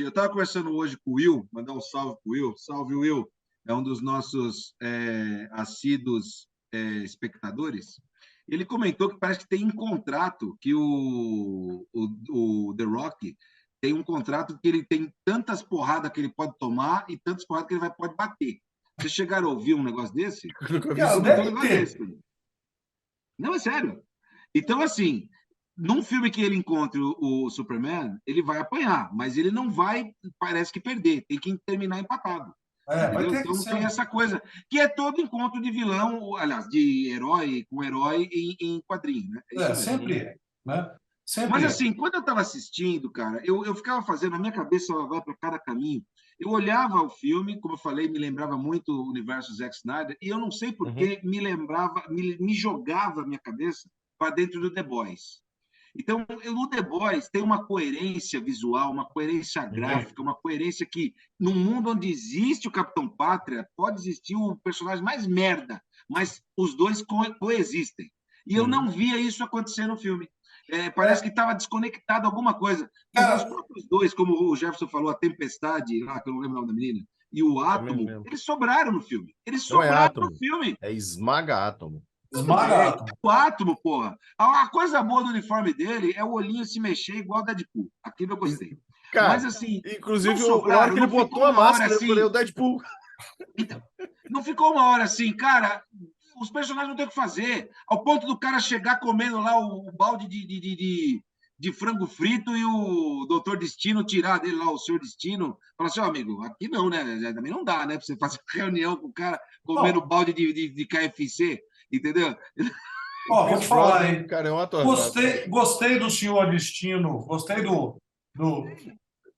Eu estava conversando hoje com o Will, mandar um salve para o Will. Salve, Will. É um dos nossos assíduos espectadores. Ele comentou que parece que tem um contrato que o The Rock tem um contrato que ele tem tantas porradas que ele pode tomar e tantas porradas que ele pode bater. Vocês chegaram a ouvir um negócio desse? Eu nunca vi Ele Cara, isso, comentou um não. deve negócio ter. desse. Não, é sério. Então, assim, num filme que ele encontre o Superman, ele vai apanhar, mas ele não vai, parece que perder, tem que terminar empatado. Vai Entendeu? ter que Então ser. tem essa coisa, que é todo encontro de vilão, aliás, de herói com herói em quadrinho, né? É isso mesmo. Sempre Uhum. é, né? Mas Sempre é. assim, quando eu estava assistindo, cara, eu ficava fazendo, a minha cabeça ela vai para cada caminho. Eu olhava o filme, como eu falei, me lembrava muito o universo Zack Snyder, e eu não sei por Uhum. que me lembrava, me jogava a minha cabeça para dentro do The Boys. Então, no The Boys tem uma coerência visual, uma coerência Tem. gráfica, uma coerência que, num mundo onde existe o Capitão Pátria, pode existir o personagem mais merda, mas os dois coexistem. E eu Uhum. não via isso acontecer no filme. Parece É, que estava desconectado alguma coisa. Os cara, próprios dois, como o Jefferson falou, a Tempestade, lá, que eu não lembro o nome da menina, e o Também não Átomo, lembro. eles sobraram no filme. Eles Não é sobraram no átomo, filme. é esmaga átomo. Tudo esmaga bem. átomo. O átomo, porra. A coisa boa do uniforme dele é o olhinho se mexer igual o Deadpool. Aquilo eu gostei. Mas, Cara, assim, não inclusive, na hora sobraram, que ele não botou ficou a uma hora máscara, eu falei, o assim. Deadpool. Então, não ficou uma hora assim, cara. Os personagens não têm o que fazer. Ao ponto do cara chegar comendo lá o balde de frango frito e o Doutor Destino tirar dele lá o Senhor Destino. Falar assim, ó, amigo, aqui não, né? Também não dá, né? Pra você fazer reunião com o cara comendo Bom, balde de KFC, entendeu? O ó, vou Pierce te falar, Brosnan, hein? cara, é um ator. Gostei do Senhor Destino, gostei do,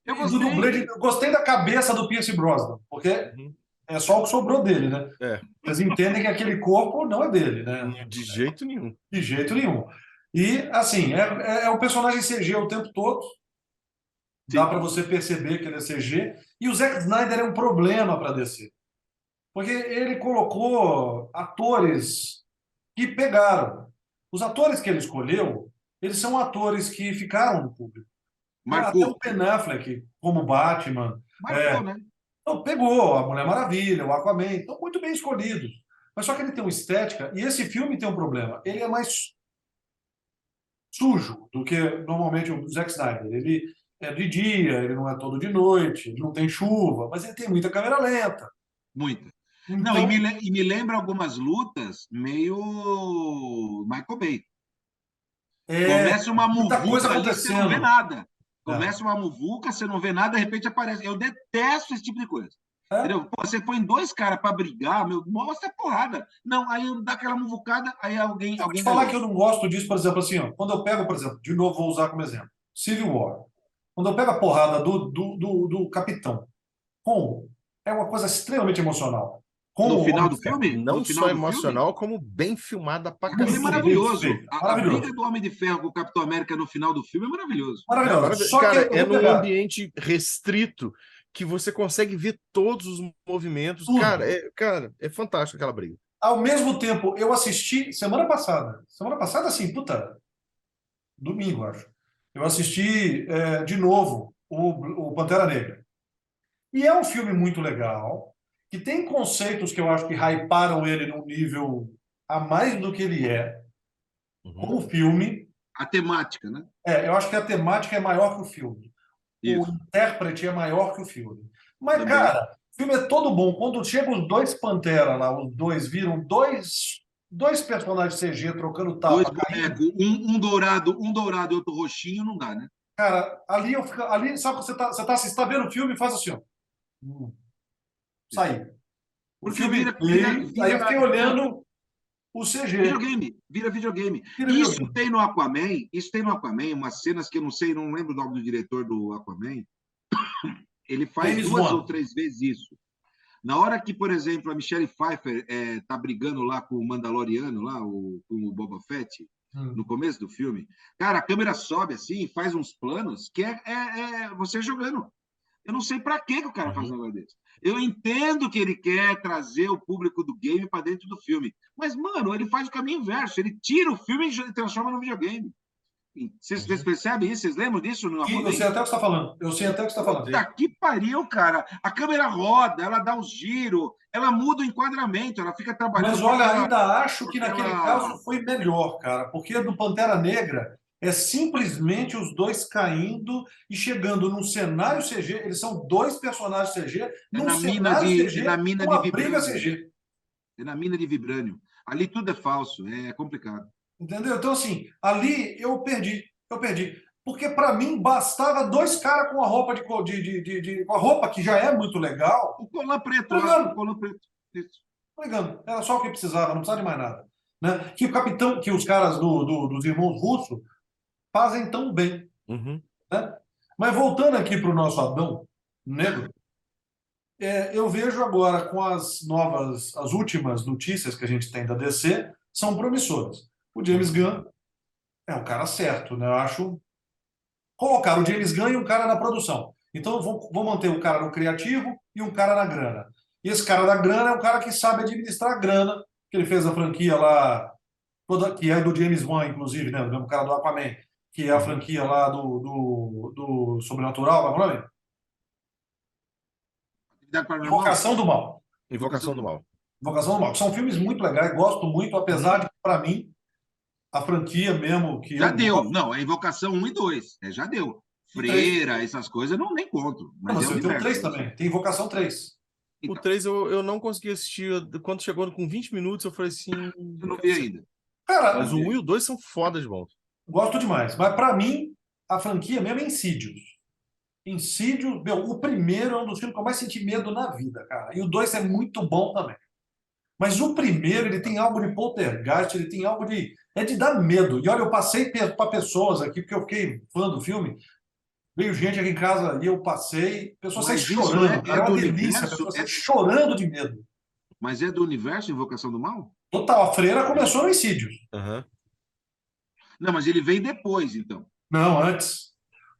Eu e do dublê, gostei. gostei da cabeça do Pierce Brosnan, porque Uhum. é só o que sobrou dele, né? É, Vocês entendem que aquele corpo não é dele, né? de jeito nenhum. De jeito nenhum. E, assim, é um personagem CG o tempo todo, dá Sim, para você perceber que ele é CG, e o Zack Snyder é um problema para DC, porque ele colocou atores que pegaram. Os atores que ele escolheu, eles são atores que ficaram no público. Até o marcou. Ben Affleck, como Batman, Marcou, né? então, pegou a Mulher Maravilha, o Aquaman, estão muito bem escolhidos. Mas só que ele tem uma estética, e esse filme tem um problema. Ele é mais sujo do que normalmente o Zack Snyder. Ele é de dia, ele não é todo de noite, não tem chuva, mas ele tem muita câmera lenta. Muita. Não, Então, me lembra algumas lutas meio Michael Bay. Começa uma muita coisa muvuca ali, você não vê acontecendo. nada. É. Começa uma muvuca, você não vê nada, de repente aparece. Eu detesto esse tipo de coisa. É. Entendeu? Pô, você põe dois caras para brigar, meu, mostra a porrada. Não, aí dá aquela muvucada, aí alguém Eu vou te ganhou. falar que eu não gosto disso, por exemplo, assim, ó, quando eu pego, por exemplo, de novo vou usar como exemplo, Civil War. Quando eu pego a porrada do capitão com, é uma coisa extremamente emocional. Com No o final Homem do de Ferro. filme? Não No final só do filme? emocional, como bem filmada pra Aquilo é Muito cacete. bem maravilhoso. feito, A maravilhoso. briga do Homem de Ferro com o Capitão América no final do filme é maravilhoso. Maravilhoso. Só que Cara, eu é vou num pegar ambiente restrito que você consegue ver todos os movimentos. tudo. Cara, é fantástico aquela briga. Ao mesmo tempo, eu assisti semana passada. Semana passada, assim, puta, domingo, acho. Eu assisti de novo o Pantera Negra. E é um filme muito legal, que tem conceitos que eu acho que hyparam ele num nível a mais do que ele é, Uhum. como filme. A temática, né? Eu acho que a temática é maior que o filme. O Isso. intérprete é maior que o filme. Mas, Também. cara, o filme é todo bom. Quando chegam os dois Pantera lá, os dois viram dois personagens CG trocando Dois tapa, caindo. bonecos, um dourado e outro roxinho, não dá, né? Cara, ali eu fico. Ali, sabe que você tá vendo o filme e faz assim, ó. Hum, saí. O Porque filme. Aí eu fiquei olhando o CG. vira videogame. Vira videogame. Isso tem no Aquaman, umas cenas que eu não sei, não lembro o nome do diretor do Aquaman. Ele faz James duas Wan. ou três vezes isso. Na hora que, por exemplo, a Michelle Pfeiffer tá brigando lá com o Mandaloriano, lá, com o Boba Fett, no começo do filme, cara, a câmera sobe assim, faz uns planos que é você jogando. Eu não sei para que o cara faz um negócio desse. Eu entendo que ele quer trazer o público do game para dentro do filme, mas, mano, ele faz o caminho inverso. Ele tira o filme e transforma no videogame. Vocês percebem isso? Vocês lembram disso no Eu Aquaman? sei até o que você está falando. Eu sei até o que você está falando. Puta que pariu, cara. A câmera roda, ela dá uns giros, ela muda o enquadramento, ela fica trabalhando. Mas olha, ainda acho que naquele caso foi melhor, cara, porque do Pantera Negra é simplesmente os dois caindo e chegando num cenário CG. Eles são dois personagens CG, num cenário na CG, mina de uma briga vibrânio. CG. É na mina de vibrânio. Ali tudo é falso, é complicado. Entendeu? Então, assim, ali eu perdi. Eu perdi. Porque, para mim, bastava dois caras com a roupa com a roupa que já é muito legal. O colar preto Brigando. lá, o colar preto. Isso. Brigando. Era só o que precisava, não precisava de mais nada. Né? Que o capitão, que os caras dos irmãos russos fazem tão bem. Uhum. Né? Mas voltando aqui para o nosso Adão Negro, eu vejo agora com as últimas notícias que a gente tem da DC, são promissoras. O James Gunn é o cara certo, né? Eu acho colocar o James Gunn e um cara na produção. Então, vou manter um cara no criativo e um cara na grana. E esse cara da grana é um cara que sabe administrar a grana, que ele fez a franquia lá, que é do James Wan, inclusive, né? O mesmo cara do Aquaman, que é a franquia lá do Sobrenatural, qual é o nome? Atividade Paranormal? Invocação do Mal. Invocação do Mal. Invocação do Mal. São filmes muito legais, gosto muito, apesar de que, para mim, a franquia mesmo que Já eu deu. gosto. Não, é Invocação 1 e 2. Já deu. Freira, essas coisas, eu não nem conto. Não, Mas mas é o tem o 3 universo. também, tem Invocação 3. O Então, 3 eu não consegui assistir. Quando chegou com 20 minutos, eu falei assim. eu não vi ainda. Cara, Mas o 1 e o 2 são fodas bons. gosto demais. Mas para mim, a franquia mesmo é Insidious. Insidious, meu, o primeiro é um dos filmes que eu mais senti medo na vida, cara. E o 2 é muito bom também. Mas o primeiro, ele tem algo de poltergeist, ele tem algo de. É de dar medo. E olha, eu passei para pessoas aqui, porque eu fiquei fã do filme. Veio gente aqui em casa e eu passei. A pessoa sai Mas isso chorando, cara. É do uma delícia. A universo? pessoa sai chorando de medo. Mas é do universo Invocação do Mal? Total, a freira começou no Insidious. Uhum. Não, mas ele vem depois, então. Não, antes.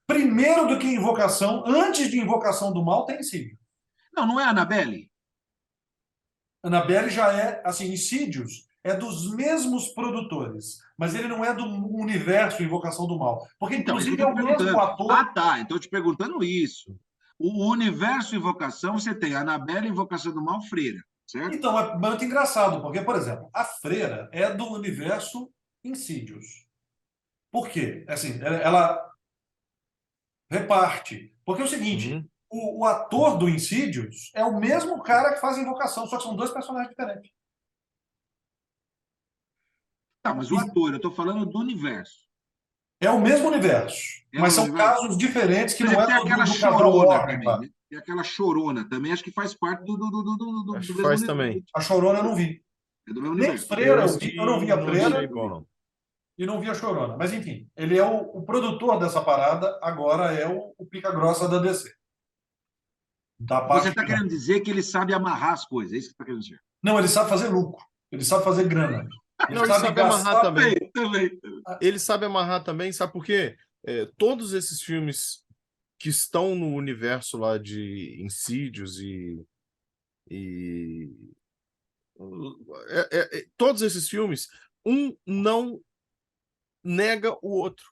Primeiro do que Invocação, antes de Invocação do Mal, tem Insidious. Não, não é a Annabelle? Annabelle já é, assim, Insidious é dos mesmos produtores, mas ele não é do universo Invocação do Mal. Porque, Então, isso inclusive, que eu é tô o mesmo perguntando. ator. Ah, tá. Então, eu te perguntando isso. O universo Invocação, você tem a Annabelle Invocação do Mal, Freira, certo? Então, é muito engraçado, porque, por exemplo, a freira é do universo Insidious. Por quê? Assim, ela reparte. Porque é o seguinte, Uhum. o ator do Insidious é o mesmo cara que faz a Invocação, só que são dois personagens diferentes. Tá, mas o ator, eu tô falando do universo. É o mesmo universo, mas são casos diferentes que não é tem aquela do casal chorona Warner, também, tá? né? Tem aquela chorona também, acho que faz parte Acho do que mesmo faz universo. também. A Chorona eu não vi. É do mesmo Nem universo. Freira eu não vi assisti, a não Freira achei bom, não. e não vi a Chorona. Mas enfim, ele é o produtor dessa parada, agora é o pica-grossa da DC. Da Você parte está final. querendo dizer que ele sabe amarrar as coisas, é isso que você está querendo dizer? Não, ele sabe fazer lucro, ele sabe fazer grana, ele Não, ele sabe sabe amarrar gastar. também. Também. Ele sabe amarrar também, sabe por quê? Todos esses filmes que estão no universo lá de Insidious e todos esses filmes, um não nega o outro.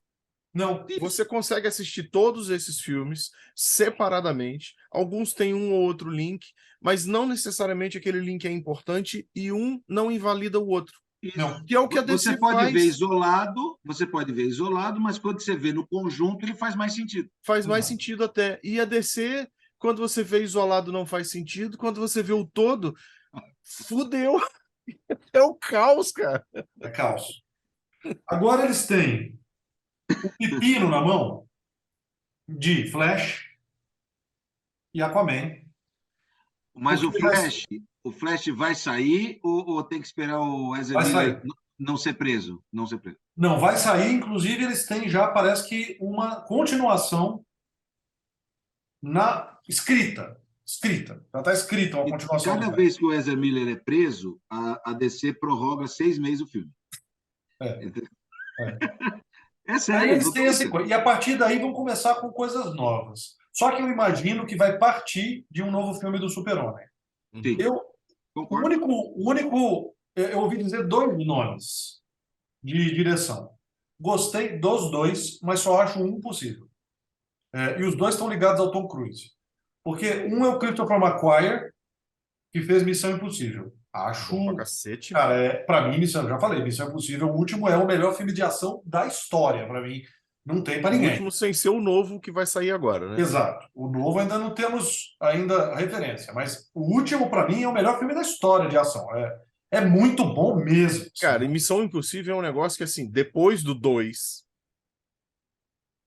Não, Você consegue assistir todos esses filmes separadamente. Alguns têm um ou outro link, mas não necessariamente aquele link é importante e um não invalida o outro. não. Que é o que a Você DC pode ver faz. isolado, mas quando você vê no conjunto, ele faz mais sentido. Faz mais Exato. sentido até. E a DC, quando você vê isolado, não faz sentido. Quando você vê o todo, fudeu. É o caos, cara. É caos. Agora eles têm o pepino na mão de Flash e Aquaman. Mas Porque o Flash vai sair ou tem que esperar o Ezra vai Miller sair. não ser preso? Não ser preso. Não, vai sair. Inclusive, eles têm já, parece que, uma continuação na escrita. Escrita. Já está escrita uma E continuação do cada Flash. vez que o Ezra Miller é preso, a DC prorroga 6 meses o filme. É, é. É Aí sério, eles não tô têm esse brincando. coisa. E a partir daí vão começar com coisas novas. Só que eu imagino que vai partir de um novo filme do Super-Homem. Sim, Eu, concordo. eu ouvi dizer dois nomes de direção. Gostei dos dois, mas só acho um possível. E os dois estão ligados ao Tom Cruise. Porque um é o Christopher McQuarrie, que fez Missão Impossível. Bom pra Acho, cacete. cara, para mim, já falei, Missão Impossível, o último é o melhor filme de ação da história, para mim. Não tem para O ninguém. último sem ser o novo que vai sair agora, né? Exato. O novo ainda não temos ainda referência, mas o último, para mim, é o melhor filme da história de ação. É muito bom mesmo. Assim, Cara, e né? Missão Impossível é um negócio que, assim, depois do 2,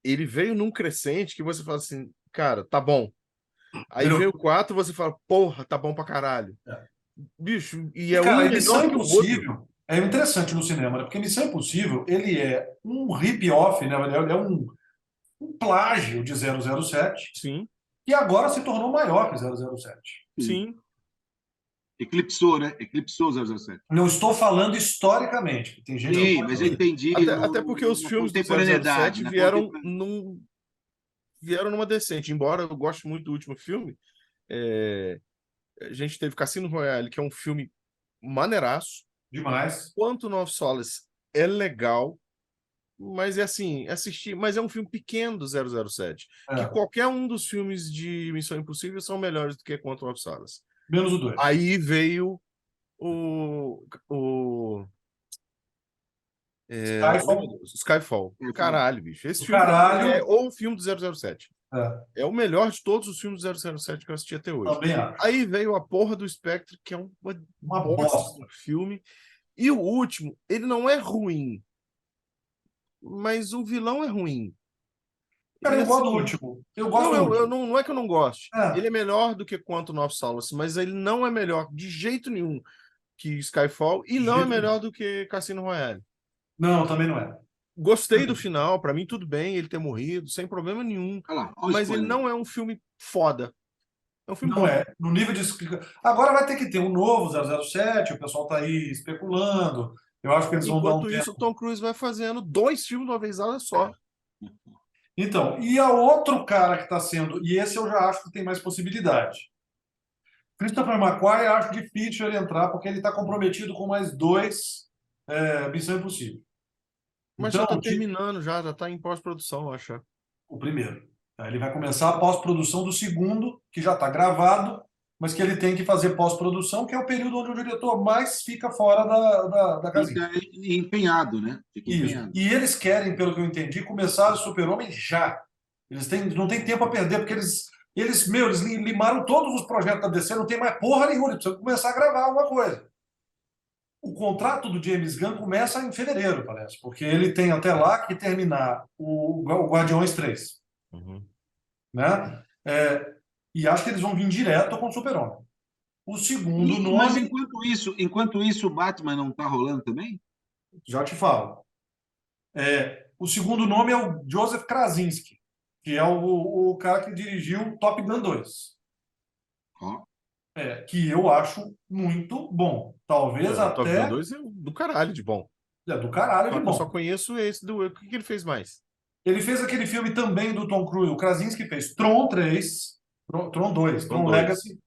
ele veio num crescente que você fala assim, cara, tá bom. Aí Melhor. veio o 4, você fala, porra, tá bom pra caralho. É. Bicho, e E, é um cara, e melhor Missão que o outro. Impossível é interessante no cinema, né? Porque Missão Impossível, ele é um rip-off, né? Ele é um plágio de 007, Sim, que agora se tornou maior que 007. Sim. sim. Eclipsou, né? Eclipsou o 007. Não estou falando historicamente, que tem gente que Sim, pode mas eu dizer. entendi Até porque os na filmes do contemporaneidade. 007 vieram numa decente. Embora eu goste muito do último filme, a gente teve Cassino Royale, que é um filme maneiraço. Demais. Quantum of Solace é legal, mas é assim, assistir, mas é um filme pequeno do 007, que É, qualquer um dos filmes de Missão Impossível são melhores do que Quantum of Solace. menos o 2. Aí veio o oh, meu Skyfall, Deus, Skyfall. É, Caralho, bicho. Esse do filme pra mim é caralho. o filme do 007. É, É o melhor de todos os filmes do 007 que eu assisti até hoje. também acho. Aí veio a porra do Spectre, que é uma Uma bosta bosta. do filme. E o último, ele não é ruim, mas o vilão é ruim. Cara, E eu gosto do assim, último. Eu gosto do eu último. não é que eu não goste. É, Ele é melhor do que Quantum of Solace, mas ele não é melhor de jeito nenhum que Skyfall e de não é jeito melhor nenhum. do que Cassino Royale. Não, também não é. Gostei do final, pra mim tudo bem ele ter morrido, sem problema nenhum, olha lá, olha o mas ele spoiler. não é um filme foda. É um filme Não bom. é. No nível de. Agora vai ter que ter um novo 007, o pessoal está aí especulando. Eu acho que eles vão dar um Enquanto isso, o tempo. Tom Cruise vai fazendo 2 filmes de uma vezada só. Então, e a outro cara que está sendo. E esse eu já acho que tem mais possibilidade. Christopher McQuarrie, eu acho difícil ele entrar, porque ele está comprometido com mais dois Missão Impossível. Mas já Então, tá terminando, já tá em pós-produção, eu acho. o primeiro. Tá? Ele vai começar a pós-produção do segundo, que já está gravado, mas que ele tem que fazer pós-produção, que é o período onde o diretor mais fica fora da casinha. Fica empenhado, né? Fica Isso. empenhado. E eles querem, pelo que eu entendi, começar o Super-Homem já. Não têm tempo a perder, porque eles limaram todos os projetos da DC, não tem mais porra nenhuma, eles precisam começar a gravar alguma coisa. O contrato do James Gunn começa em fevereiro, parece, porque ele tem até lá que terminar o Guardiões 3, Uhum. né? E acho que eles vão vir direto com o Super-Homem. O segundo Mas nome, enquanto isso, o Batman não está rolando também? já te falo. O segundo nome é o Joseph Krasinski, que é o cara que dirigiu Top Gun 2, Ó, que eu acho muito bom. Talvez O Top Gun até 2 é do caralho de bom. do caralho de Só que eu só bom. conheço esse do. O que que ele fez mais? Ele fez aquele filme também do Tom Cruise, o Krasinski fez Tron 3, Tron 2, Tron Tron 2. Legacy.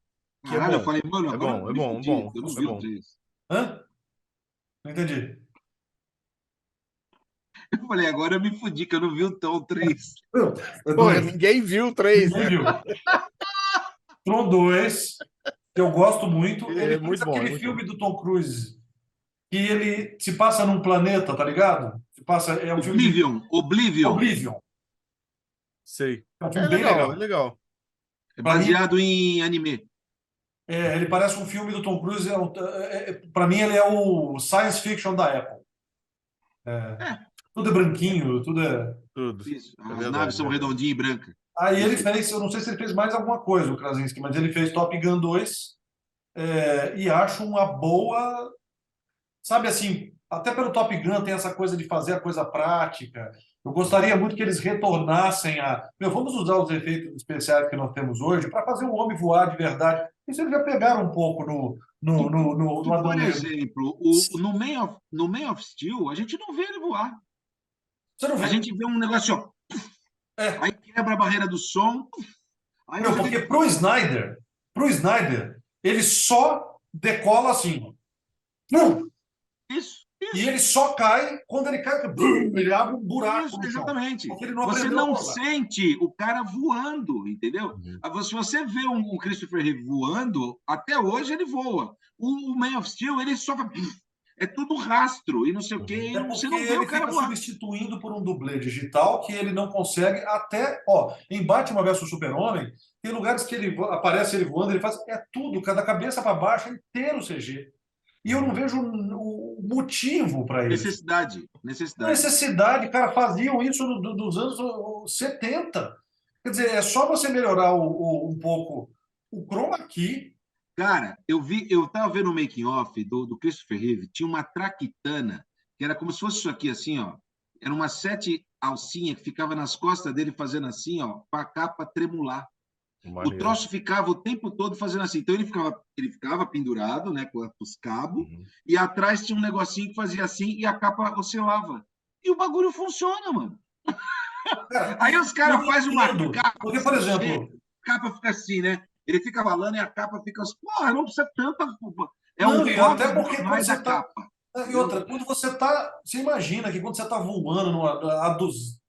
Que é caralho, eu bom. falei, mano, É agora bom, eu é me bom, é fudi. bom. Eu não É vi o bom. 3. Hã? Não entendi. Eu falei, agora eu me fudi, que eu não vi o Tom 3. É Pô, dois. ninguém viu o 3, Ninguém né? viu. Tron 2, que eu gosto muito. Ele É fez muito bom, é aquele muito bom. filme do Tom Cruise, que ele se passa num planeta, tá ligado? É um filme de Oblivion. Oblivion. Sei. É um filme É bem legal, é legal. legal. É Para mim, baseado em anime. ele parece um filme do Tom Cruise. Para mim, ele é o science fiction da Apple. É, Tudo é branquinho, tudo é. Tudo. isso. É As verdade, naves é são verdade. redondinhas e brancas. Aí ele Isso. fez, eu não sei se ele fez mais alguma coisa, o Krasinski, mas ele fez Top Gun 2, e acho uma boa. Sabe assim, até pelo Top Gun tem essa coisa de fazer a coisa prática. Eu gostaria muito que eles retornassem a. Meu, vamos usar os efeitos especiais que nós temos hoje para fazer o homem voar de verdade. Isso eles já pegaram um pouco no Que, Adão por Negro. exemplo, no Man of Steel, a gente não vê ele voar. Você não A vê. gente vê um negócio, ó, É, aí quebra a barreira do som, aí meu, você vê porque pro Snyder, ele só decola assim. Ó. isso, E isso, ele só cai quando ele cai, brum, ele abre um buraco isso, no chão. exatamente. Porque ele não Você aprendeu a não pousar. sente o cara voando, entendeu? Uhum. Se você vê um Christopher Reeve voando, até hoje ele voa. O Man of Steel, ele só vai, é tudo rastro e não sei o quê, Uhum. e É você porque não vê ele o cara fica voar. substituindo por um dublê digital que ele não consegue até, ó, em Batman versus Super-Homem, tem lugares que ele aparece ele voando, ele faz tudo, cada cabeça para baixo, é inteiro CG. E eu não Uhum. vejo o motivo para isso. Necessidade. Necessidade, cara, faziam isso dos anos 70. Quer dizer, é só você melhorar um pouco o chroma key. Cara, eu tava vendo o making off do Christopher Reeve, tinha uma traquitana, que era como se fosse isso aqui, assim, ó. Era uma 7 alcinha que ficava nas costas dele fazendo assim, ó, para a capa tremular. O Maneiro. troço ficava o tempo todo fazendo assim. Então ele ficava pendurado, né, com os cabos, Uhum. e atrás tinha um negocinho que fazia assim e a capa oscilava. E o bagulho funciona, mano. Cara, Aí os eu caras fazem uma entendo. capa Porque, por CG, exemplo, a capa fica assim, né? Ele fica falando e a capa fica. Porra, não precisa tanta. É não, um e até cover porque a quando mais você da está. capa. E Entendeu? outra, quando você está. Você imagina que quando você está voando a dos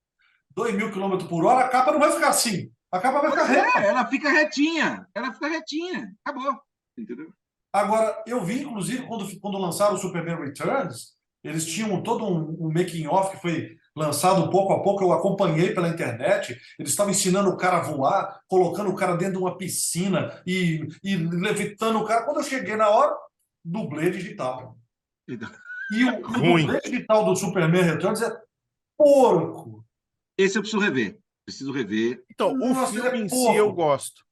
2.000 quilômetros por hora, a capa não vai ficar assim. A capa vai ficar Pois reta. é, ela fica retinha. Ela fica retinha. Acabou. Entendeu? Agora, eu vi, inclusive, quando lançaram o Superman Returns, eles tinham todo um making-of que foi lançado pouco a pouco, eu acompanhei pela internet. Eles estavam ensinando o cara a voar, colocando o cara dentro de uma piscina e levitando o cara. Quando eu cheguei na hora, dublê digital. Então, E o Ruim. dublê digital do Superman Returns é porco. esse eu preciso rever. Preciso rever. Então, o Nossa, ele filme é em si eu porco. gosto.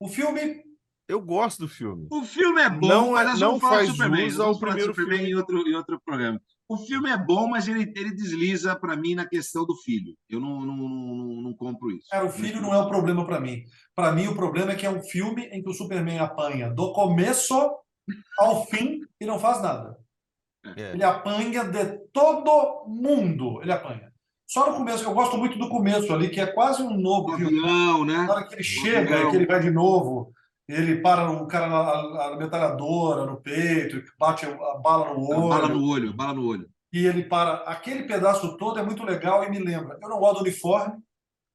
O filme, Eu gosto do filme. O filme é bom, Não, mas nós não vamos falar de faz Superman. jus Nós ao vamos falar de primeiro Superman filme. em outro programa. O filme é bom, mas ele desliza para mim na questão do filho. Eu não compro isso. cara, o filho não é o problema para mim. Para mim, o problema é que é um filme em que o Superman apanha do começo ao fim e não faz nada. É. Ele apanha de todo mundo. Ele apanha. Só no começo, eu gosto muito do começo ali, que é quase um O novo filme. avião, Na né? hora que ele O chega, que ele avião, vai de novo, ele para o cara na metralhadora no peito, bate a bala no a bala olho, no olho, a bala no olho. e ele para. Aquele pedaço todo é muito legal e me lembra. Eu não gosto do uniforme,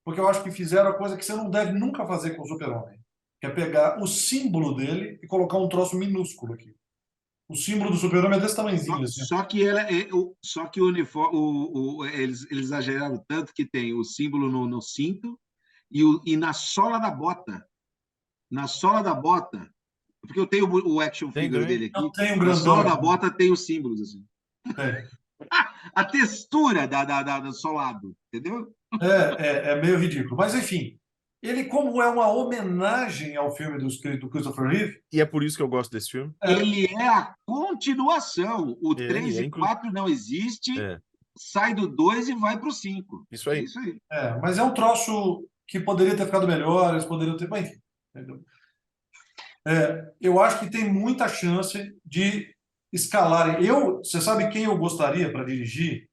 porque eu acho que fizeram a coisa que você não deve nunca fazer com o Super-Homem, que é pegar o símbolo dele e colocar um troço minúsculo aqui. O símbolo do Super-Homem é desse tamanhozinho, assim. Só que o uniforme, eles exageraram tanto que tem o símbolo no cinto e na sola da bota. Na sola da bota Porque eu tenho o action Tem figure também? dele Eu aqui. tenho um Na sola grandão da aqui. bota tem os símbolos, assim. Tem. A textura do solado, entendeu? É meio ridículo. Mas, enfim, ele, como é uma homenagem ao filme do Christopher Reeve, E é por isso que eu gosto desse filme. Ele é a continuação. O 3 e 4 não existe, É, sai do 2 e vai para o 5. isso É aí. isso aí. mas é um troço que poderia ter ficado melhor, eles poderiam ter. Mas, enfim, entendeu? Eu acho que tem muita chance de escalarem. Você sabe quem eu gostaria para dirigir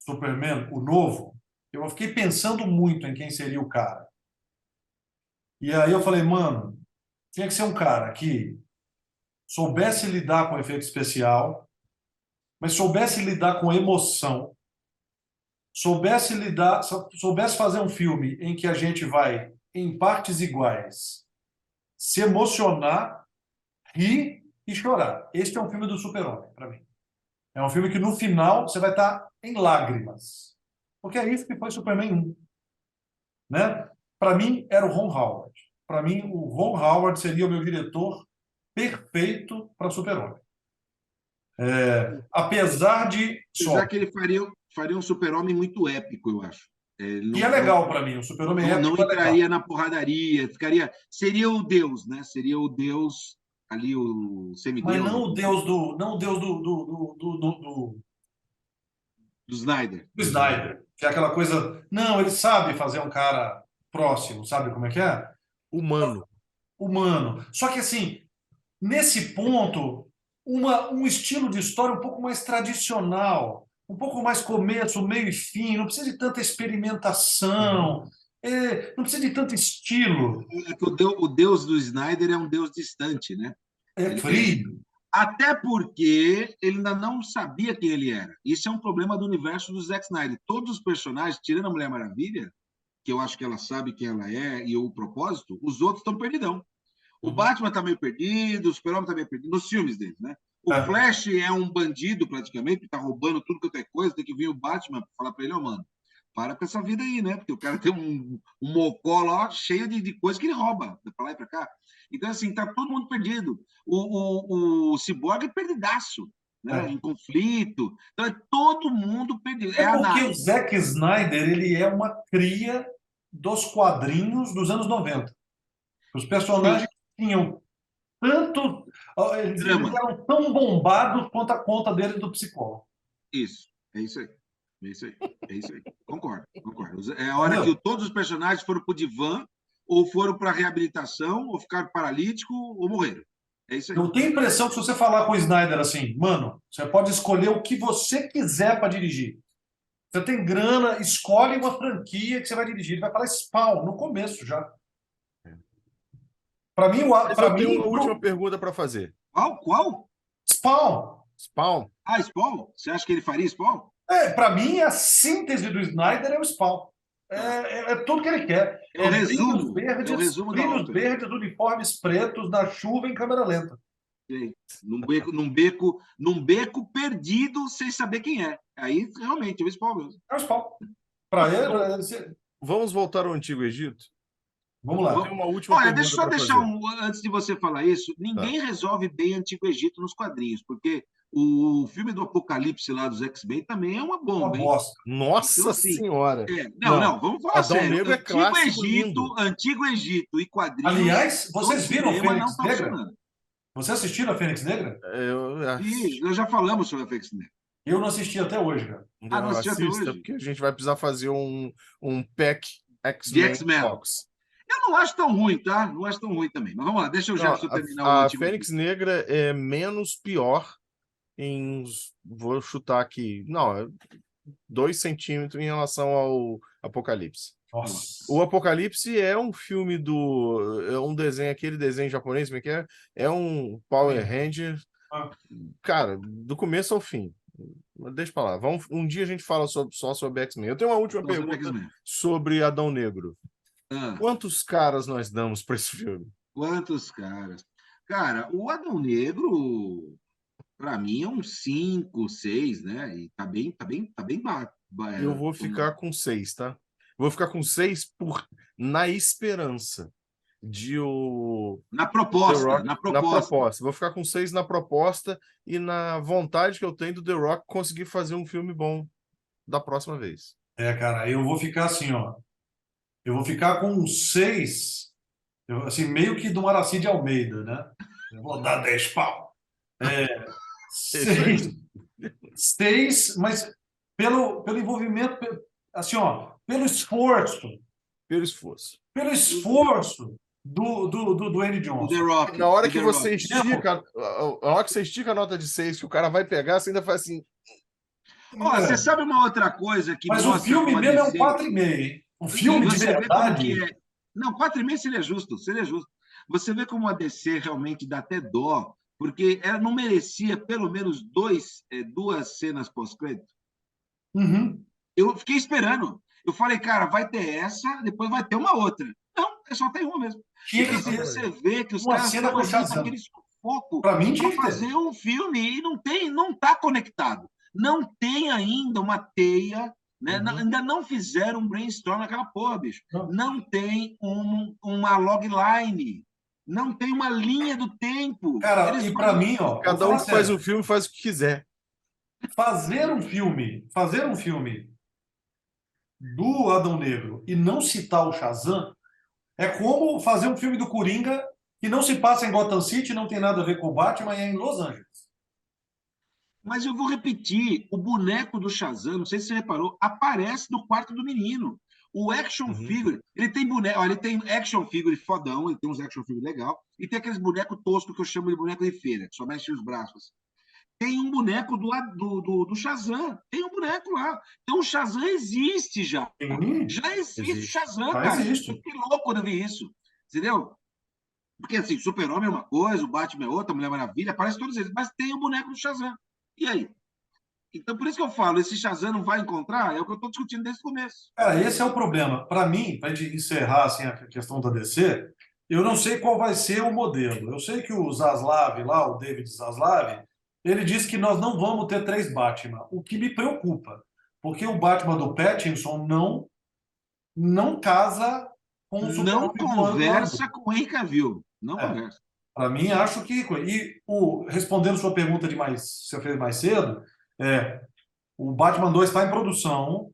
Superman, o novo? Eu fiquei pensando muito em quem seria o cara. E aí eu falei, mano, tinha que ser um cara que soubesse lidar com efeito especial, mas soubesse lidar com emoção, soubesse fazer um filme em que a gente vai, em partes iguais, se emocionar, rir e chorar. Este é um filme do Super-Homem, para mim. É um filme que no final você vai estar em lágrimas. Porque é isso que foi Superman 1. Né? Para mim, era o Ron Howard. Para mim, o Ron Howard seria o meu diretor perfeito para Super-Homem. Apesar de Apesar só. que ele faria um super-homem muito épico, eu acho. Ele E é legal para mim, o Super-Homem não épico é legal. entraria na porradaria, seria o Deus, né? Seria o Deus ali, o Mas semideus não o Deus do Snyder. do Snyder, que é aquela coisa. Não, ele sabe fazer um cara próximo, sabe como é que é? Humano. Humano. Só que assim, nesse ponto, um estilo de história um pouco mais tradicional, um pouco mais começo, meio e fim, não precisa de tanta experimentação, não precisa de tanto estilo, É que o Deus do Snyder é um Deus distante, né? é frio. Até porque ele ainda não sabia quem ele era. Isso é um problema do universo do Zack Snyder. Todos os personagens, tirando a Mulher Maravilha, que eu acho que ela sabe quem ela é e o propósito, os outros estão perdidão. O Batman está meio perdido, o Super-Homem está meio perdido, nos filmes dele, né? O Flash é um bandido, praticamente, que está roubando tudo que é coisa, tem que vir o Batman para falar para ele, mano, para com essa vida aí, né? Porque o cara tem um mocó lá cheio de coisa que ele rouba, para lá e para cá. Então, assim, tá todo mundo perdido. O Cyborg é perdidaço, né? Em conflito. Então, é todo mundo perdido. É a Porque o nave. Zack Snyder ele é uma cria dos quadrinhos dos anos 90. Os Sim, personagens tinham tanto. Eles drama. eram tão bombados quanto a conta deles do psicólogo. Isso, é isso aí. É isso aí. É isso aí. Concordo, concordo. É a hora Entendeu? que todos os personagens foram para o divã, ou foram para a reabilitação, ou ficaram paralíticos, ou morreram. É isso aí. Eu tenho a impressão que se você falar com o Snyder assim, mano, você pode escolher o que você quiser para dirigir. Você tem grana, escolhe uma franquia que você vai dirigir. Ele vai falar Spawn no começo já. Para mim, Mas para eu tenho uma mim, última pergunta para fazer. Qual? Spawn. Spawn? Spawn? Você acha que ele faria Spawn? Para mim, a síntese do Snyder é o Spawn. É tudo que ele quer. É o resumo. É o resumo da Brilhos ópera. verdes, uniformes pretos, na chuva em câmera lenta. Num beco perdido, sem saber quem é. Aí, realmente, é o Spawn mesmo. É o Spawn. Para ele, Vamos voltar ao Antigo Egito? vamos Eu lá. tenho uma última Olha, pergunta deixa eu só para deixar fazer. antes de você falar isso, ninguém resolve bem Antigo Egito nos quadrinhos, porque o filme do Apocalipse lá dos X-Men também é uma Uma bomba, hein? bosta. Nossa Então, assim, Senhora! não, vamos falar Adão sério. Negro é clássico, lindo. Antigo Egito e quadrinhos Aliás, no vocês viram cinema não Fênix está Negra? funcionando. Vocês assistiram a Fênix Negra? E nós já falamos sobre a Fênix Negra. Eu não assisti até hoje, cara. Não assistiu até assista, hoje? porque a gente vai precisar fazer um pack De X-Men X-Men. Fox. Eu não acho tão ruim, tá? Não acho tão ruim também. Mas vamos lá, deixa o Jefferson terminar o A Antigo Fênix Egito. Negra é menos pior vou chutar aqui, não, 2 centímetros em relação ao Apocalipse. Nossa. O Apocalipse é um filme é um desenho, aquele desenho japonês, como é que é? É um Power Ranger, cara, do começo ao fim. Deixa pra lá. Um dia a gente fala só sobre X-Men. Eu tenho uma última pergunta sobre Adão Negro. Quantos caras nós damos para esse filme? Quantos caras? Cara, o Adão Negro, para mim, é um 5, 6, né? E tá bem Eu vou ficar com 6, tá? Vou ficar com 6 na esperança de o Na The proposta, Rock na na proposta. proposta. Vou ficar com 6 na proposta e na vontade que eu tenho do The Rock conseguir fazer um filme bom da próxima vez. Cara, eu vou ficar assim, ó. Eu vou ficar com 6, assim, meio que do Aracide Almeida, né? Eu vou dar 10 pau. É isso aí. 6, 6, mas pelo envolvimento, assim, ó, Pelo esforço. pelo esforço do Dwayne O The Johnson. Rock. Na hora o que The você Rock. estica, a hora que você estica a nota de 6 que o cara vai pegar, você ainda faz assim. Ó, você É, sabe uma outra coisa que mas o mostra filme como a mesmo é um DC. 4,5, hein? Um E filme de você vê como que verdade. é. Não, 4,5 seria justo, seria justo. Você vê como a DC realmente dá até dó, porque ela não merecia pelo menos duas cenas pós-crédito. Uhum. Eu fiquei esperando. Eu falei, cara, vai ter essa, depois vai ter uma outra. Não, só tem uma mesmo. Tinha Então, que assim, ter você vê que os uma caras cena estão com o ali Shazam. naquele sufoco Para mim para tinha que ter. fazer um filme e não está conectado. Não tem ainda uma teia, né? Ainda não fizeram um brainstorm naquela porra, bicho. Não tem uma logline. Não tem uma linha do tempo. Cara, Eles e vão. para mim, ó, vou Cada um falar que faz sério, o filme faz o que quiser. fazer um filme do Adão Negro e não citar o Shazam é como fazer um filme do Coringa que não se passa em Gotham City, não tem nada a ver com o Batman, é em Los Angeles. Mas eu vou repetir, o boneco do Shazam, não sei se você reparou, aparece no quarto do menino. O action figure, ele tem boneco, ele tem action figure fodão, ele tem uns action figure legal, e tem aqueles bonecos toscos que eu chamo de boneco de feira, que só mexe os braços. Tem um boneco do Shazam, tem um boneco lá. Então o Shazam existe já. Sim, Já existe o Existe. Shazam, já cara. Eu existe. fiquei louco quando eu vi isso. Entendeu? Porque assim, Super-Homem é uma coisa, o Batman é outra, a Mulher Maravilha, aparece todos eles, mas tem o boneco do Shazam. E aí? Então, por isso que eu falo, esse Shazam não vai encontrar, é o que eu estou discutindo desde o começo. Cara, esse é o problema. Para mim, para gente encerrar assim, a questão da DC, eu não sei qual vai ser o modelo. Eu sei que o Zaslav lá, o David Zaslav, ele disse que nós não vamos ter 3 Batman, o que me preocupa, porque o Batman do Pattinson não casa com o Não Super-Homem voando lá. conversa com o Henry Cavill. Não É, conversa. para mim, acho que. Respondendo sua pergunta você fez mais cedo, o Batman 2 está em produção.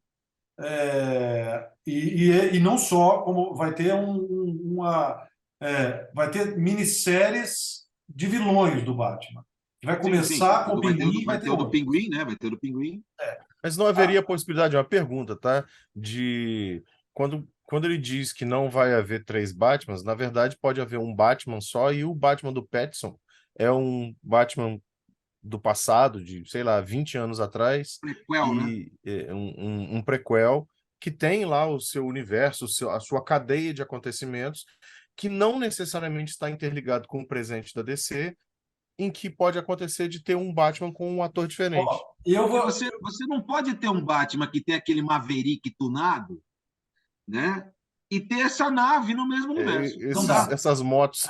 E não só, como vai ter vai ter minisséries de vilões do Batman. Que vai Sim, sim. começar com o Pinguim e Vai vai ter ter o do outro. Pinguim, né? Vai ter o do Pinguim. Mas não haveria possibilidade, é uma pergunta, tá? De quando ele diz que não vai haver 3 Batmans, na verdade pode haver um Batman só e o Batman do Pattinson é um Batman do passado, de, sei lá, 20 anos atrás, Prequel, né? e um prequel que tem lá o seu universo, a sua cadeia de acontecimentos, que não necessariamente está interligado com o presente da DC, em que pode acontecer de ter um Batman com um ator diferente. Ó, e eu Porque vou. você não pode ter um Batman que tem aquele Maverick tunado, né? E ter essa nave no mesmo universo. Não dá. Essas motos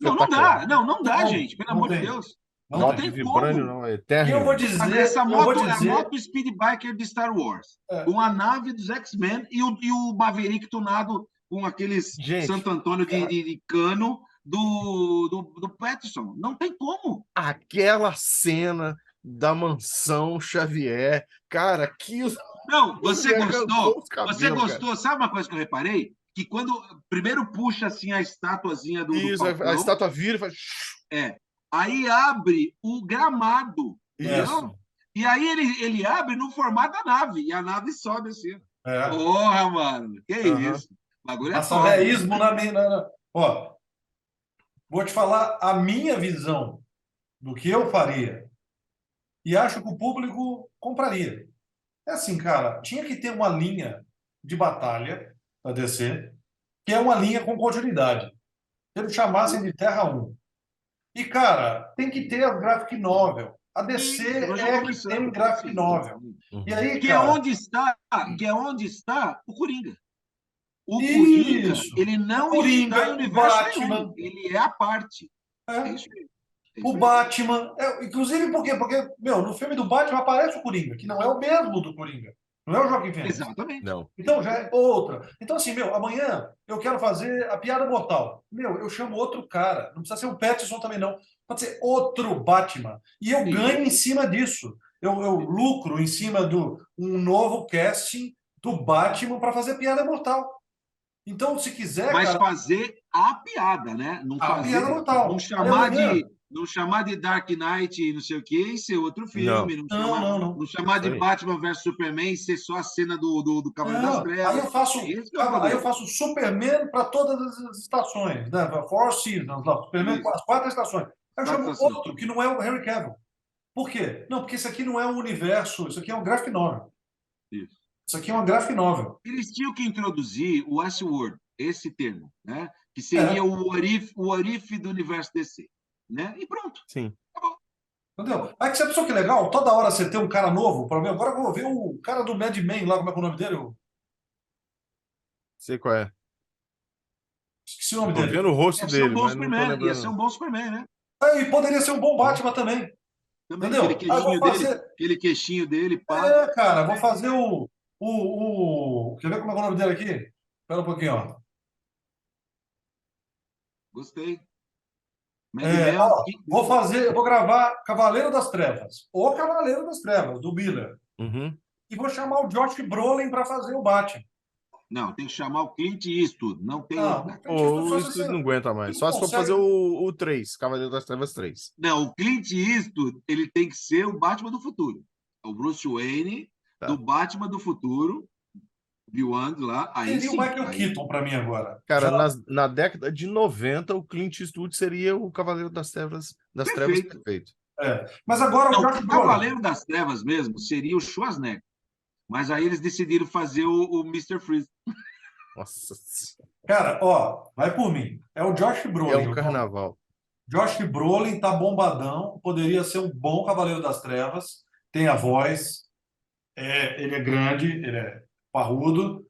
Não dá. espetaculares. Não dá, gente. Pelo Não amor de tem. Deus. Não Não Moto tem. de tem vibrânio como. não, é E eu vou Eternium. Essa eu vou moto é a dizer. moto Speed Biker de Star Wars. É, Com a nave dos X-Men e o Maverick tunado com aqueles Gente, Santo Antônio de cano do Pattinson. Não tem como. aquela cena da mansão Xavier, cara, aquilo Não, você me arrancou gostou? os Você cabelos, cara. gostou? Sabe uma coisa que eu reparei? Que quando primeiro puxa assim a estatuazinha do Isso, a Falcão, estátua vira e faz... aí abre o gramado, Isso. entendeu? E aí ele abre no formato da nave, e a nave sobe assim. é. Porra, mano, que Aham. isso? O bagulho é foda. Passavéismo na minha. Ó, vou te falar a minha visão do que eu faria. E acho que o público compraria. É assim, cara, tinha que ter uma linha de batalha da DC, que é uma linha com continuidade. Que eles chamassem de Terra 1. E, cara, tem que ter a graphic novel. A DC Isso, nós já é que tem conversamos. graphic Sim. novel. E aí, Que é cara, onde está o Coringa. O Coringa, isso. ele O não está em Coringa, o universo nenhum. Batman, Ele é a parte. É é, isso aí. É o isso aí. Batman. Inclusive, por quê? Porque, meu, no filme do Batman aparece o Coringa, que não é o mesmo do Coringa. Não é o Joaquim Fênix. Exatamente. Não. Então já é outra. Então, assim, amanhã eu quero fazer a Piada Mortal. Eu chamo outro cara. Não precisa ser o Pattinson também, não. Pode ser outro Batman. E eu ganho em cima disso. Eu lucro em cima do um novo casting do Batman para fazer Piada Mortal. Então, se quiser, Mas cara, fazer a piada, né? Não a fazer, Piada Mortal. não chamar de Dark Knight e não sei o quê e ser outro filme, Não. não chamar de Batman versus Superman e ser só a cena do Cavaleiro das Trevas. Aí eu faço Superman para todas as estações, né? Four Seasons, lá, Superman Isso. as 4 estações. Aí eu chamo Estações. outro, que não é o Henry Cavill. Por quê? Não, porque isso aqui não é um universo, isso aqui é um graphic novel. Isso. Isso aqui é uma graphic novel. Eles tinham que introduzir o Westworld, esse termo, né? Que seria o what if do universo DC. Né? E pronto. Sim. Acabou. Entendeu? Aí que você pensou que legal, toda hora você tem um cara novo para ver. Agora eu vou ver o cara do Mad Men lá, como é que é o nome dele? Sei qual é. Esqueci o nome Tô dele. vendo o rosto Ia ser um dele, bom mas não tô Superman. lembrando. Ia ser um bom Superman, né? Aí poderia ser um bom Batman também. Também Entendeu? aquele Aí eu vou queixinho dele, fazer. aquele queixinho dele, pá. Cara, vou fazer Quer ver como é que é o nome dele aqui? Espera um pouquinho, ó. Gostei. Mad Men, Vou gravar Cavaleiro das Trevas. O Cavaleiro das Trevas, do Miller. Uhum. E vou chamar o Josh Brolin para fazer o Batman. Não, tem que chamar o Clint Eastwood. Não tem Não, outra. Ou isso não aguenta mais. Só se for fazer o 3, Cavaleiro das Trevas 3. Não, o Clint Eastwood, ele tem que ser o Batman do futuro. O Bruce Wayne do Batman do futuro. Beyond lá. Aí Seria sim. o Michael Keaton para mim agora. Cara, na década de 90, o Clint Eastwood seria o Cavaleiro das Trevas perfeito. Mas agora Não, o Josh o Brolin. Cavaleiro das Trevas mesmo seria o Schwarzenegger. Mas aí eles decidiram fazer o Mr. Freeze. Nossa. Cara, vai por mim. É o Josh Brolin. É um carnaval. Josh Brolin tá bombadão, poderia ser um bom Cavaleiro das Trevas, tem a voz, ele é grande, ele é parrudo.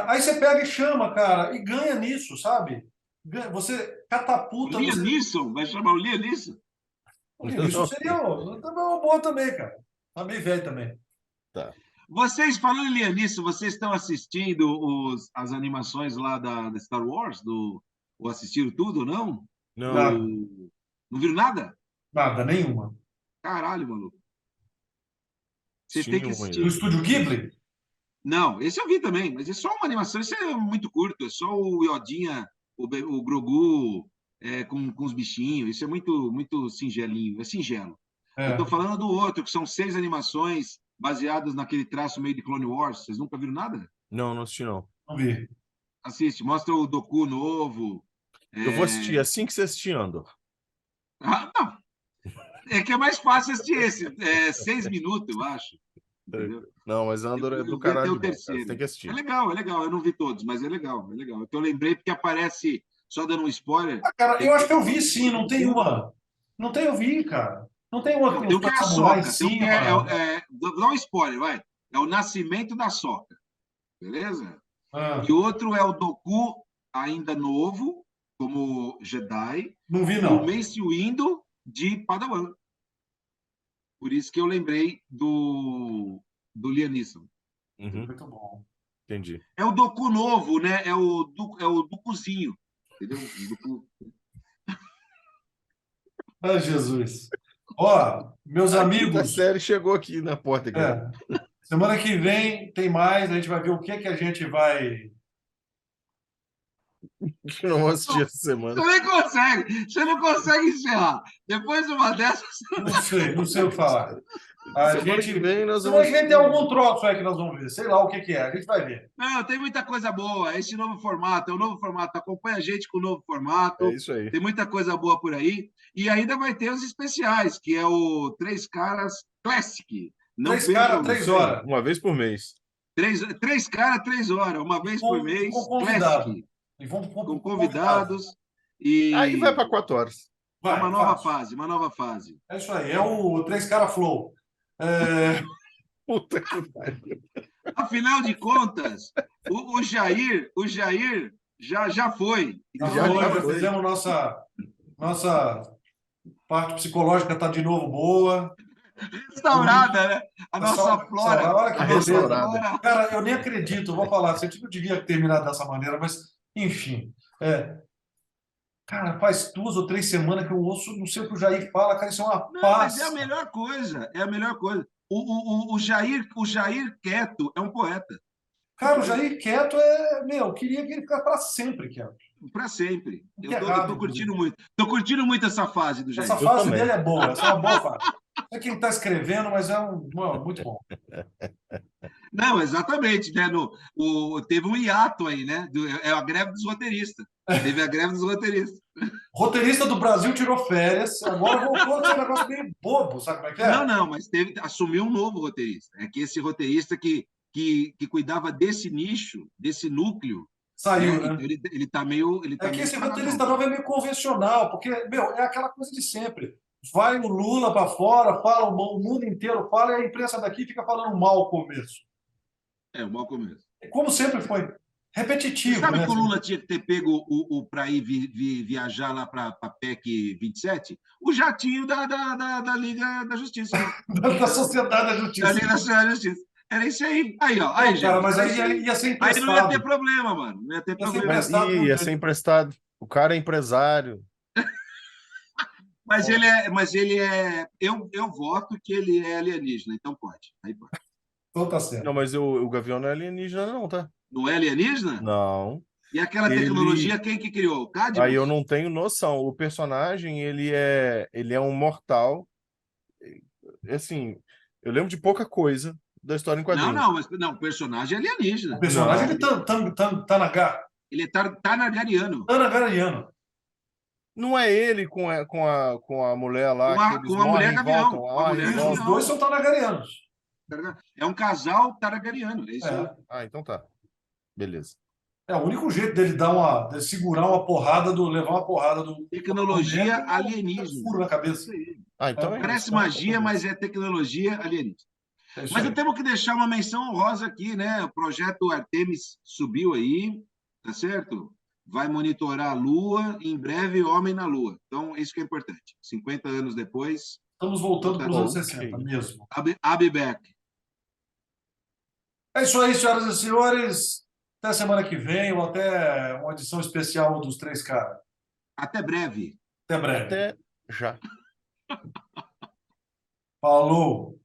Aí você pega e chama, cara, e ganha nisso, sabe? Você catapulta. Liam Neeson, vai chamar o Liam Neeson? Isso seria uma boa também, cara. Tá meio velho também. Tá. Vocês, falando em Liam Neeson, vocês estão assistindo as animações lá da Star Wars? Ou assistiram tudo ou não? Não. Não viram nada? Nada, nenhuma. Caralho, maluco. Vocês têm que assistir. Do Estúdio Ghibli? Não, esse eu vi também, mas é só uma animação, isso é muito curto, é só o Yodinha, o Grogu com os bichinhos, isso é muito, muito singelinho, é singelo. Eu estou falando do outro, que são 6 animações baseadas naquele traço meio de Clone Wars. Vocês nunca viram nada? Não assisti, não. Não vi. Assiste, mostra o Doku novo. Eu vou assistir assim que você assistir Andor. Não. É que é mais fácil assistir esse. 6 minutos, eu acho. Entendeu? Não, mas Andor é do caralho. O terceiro. Tem que assistir. É legal. Eu não vi todos, mas é legal. Então eu lembrei porque aparece, só dando um spoiler. Cara, eu acho que eu vi sim, não tem uma. Não tem, eu vi, cara. Não tem uma Tem um que é a Soca. Dá um spoiler, vai. É o nascimento da Soca. Beleza? E outro é o Doku, ainda novo, como Jedi. Não vi, não. E o Mace Windu de Padawan. Por isso que eu lembrei do Liam Neeson. Uhum. Muito bom. Entendi. É o Doku novo, né? É o Dukuzinho. Entendeu? Ai, Jesus. Meus amigos. A série chegou aqui na porta. Semana que vem tem mais, a gente vai ver o que a gente vai. Eu não vou assistir essa semana. Você não consegue encerrar. Depois de uma dessas. Não sei o que falar. Semana que vem nós Semana vamos. que vem tem algum troço aí que nós vamos ver. Sei lá o que é, a gente vai ver. Não, tem muita coisa boa. Esse novo formato, é o novo formato. Acompanha a gente com o novo formato. É isso aí. Tem muita coisa boa por aí. E ainda vai ter os especiais, que é o Três Caras Classic. 3 caras, 3 horas. Uma vez por mês. 3 caras, 3 horas. Uma vez por mês. Com convidado. Classic. Com convidados. E aí vai para 4 horas. Uma nova fase. É isso aí. É o 3 Cara Flow. Puta que pariu. Afinal de contas, o Jair já foi. Já fizemos nossa parte psicológica está de novo boa. Restaurada, né? A nossa flora. Olha que A beleza. restaurada. Cara, eu nem acredito, eu vou falar, você não devia terminar dessa maneira, mas, enfim. Cara, faz 2 ou 3 semanas que eu ouço, não sei o que o Jair fala, cara, isso é uma Não, mas é a paz. melhor coisa. É a melhor coisa. O Jair quieto é um poeta. Cara, o Jair quieto eu queria que ele ficasse para sempre quieto. Para sempre. Eu Enterrado, tô inclusive. curtindo muito. Tô curtindo muito essa fase do Essa Jair. Eu fase também. dele é boa, essa é uma boa fase. Não é quem está escrevendo, mas muito bom. Não, exatamente, né? Teve um hiato aí, né? É a greve dos roteiristas. Teve a greve dos roteiristas. O roteirista do Brasil tirou férias, agora voltou a ser um negócio meio bobo, sabe como é que Não, é? não, mas assumiu um novo roteirista. É que esse roteirista que cuidava desse nicho, desse núcleo, Saiu, né? né? Então ele tá meio, ele É tá que meio esse paradão. roteirista novo é meio convencional, porque, é aquela coisa de sempre. Vai o Lula para fora, fala o mundo inteiro fala, e a imprensa daqui fica falando mal o começo. É, um mau começo. Como sempre foi. Você Repetitivo, sabe né? que o Lula tinha que ter pego para ir viajar lá para a PEC 27? O jatinho da Liga da Justiça, lá. Da Sociedade da Da Justiça. Liga Nacional da Justiça. Era isso aí. Aí, ó. Aí, Pô, cara, gente. mas Era aí isso aí. ia ser Aí não ia ter emprestado. problema, mano. Não ia ter Ia ser problema. Mas emprestado por ia ser emprestado. O cara é empresário. Mas ele é. Eu voto que ele é alienígena, então pode. Aí pode. Então tá Não, certo. mas o Gavião não é alienígena, não, tá? Não é alienígena? Não. E aquela Ele. tecnologia, quem que criou? O Aí eu Cadmus? não tenho noção. O personagem, ele é um mortal. Assim, eu lembro de pouca coisa da história em Não, quadrinhos. não, mas não, o personagem é O alienígena. personagem Não, ele Ele é Targaryen. Tanagariano. não é ele com a mulher lá que eles Com a mulher morrem e gavião. voltam, Com a morrem e mulher Isso, os dois gavião. são Tanagarianos. É um casal Targaryeno. É isso aí. É. Ah, então tá. Beleza. O único jeito de segurar uma porrada, levar uma porrada do Tecnologia é um alienígena. furo na É cabeça. isso aí. Ah, então é isso. Parece Então, magia, beleza. mas é tecnologia alienígena. É isso Mas eu aí. temos que deixar uma menção honrosa aqui, né? O projeto Artemis subiu aí, tá certo? Vai monitorar a Lua, em breve, homem na Lua. Então, isso que é importante. 50 anos depois, Estamos voltando para os anos 60 Ok. mesmo. I'll be back. É isso aí, senhoras e senhores. Até semana que vem ou até uma edição especial dos Três Caras. Até breve. Até breve. Até já. Falou!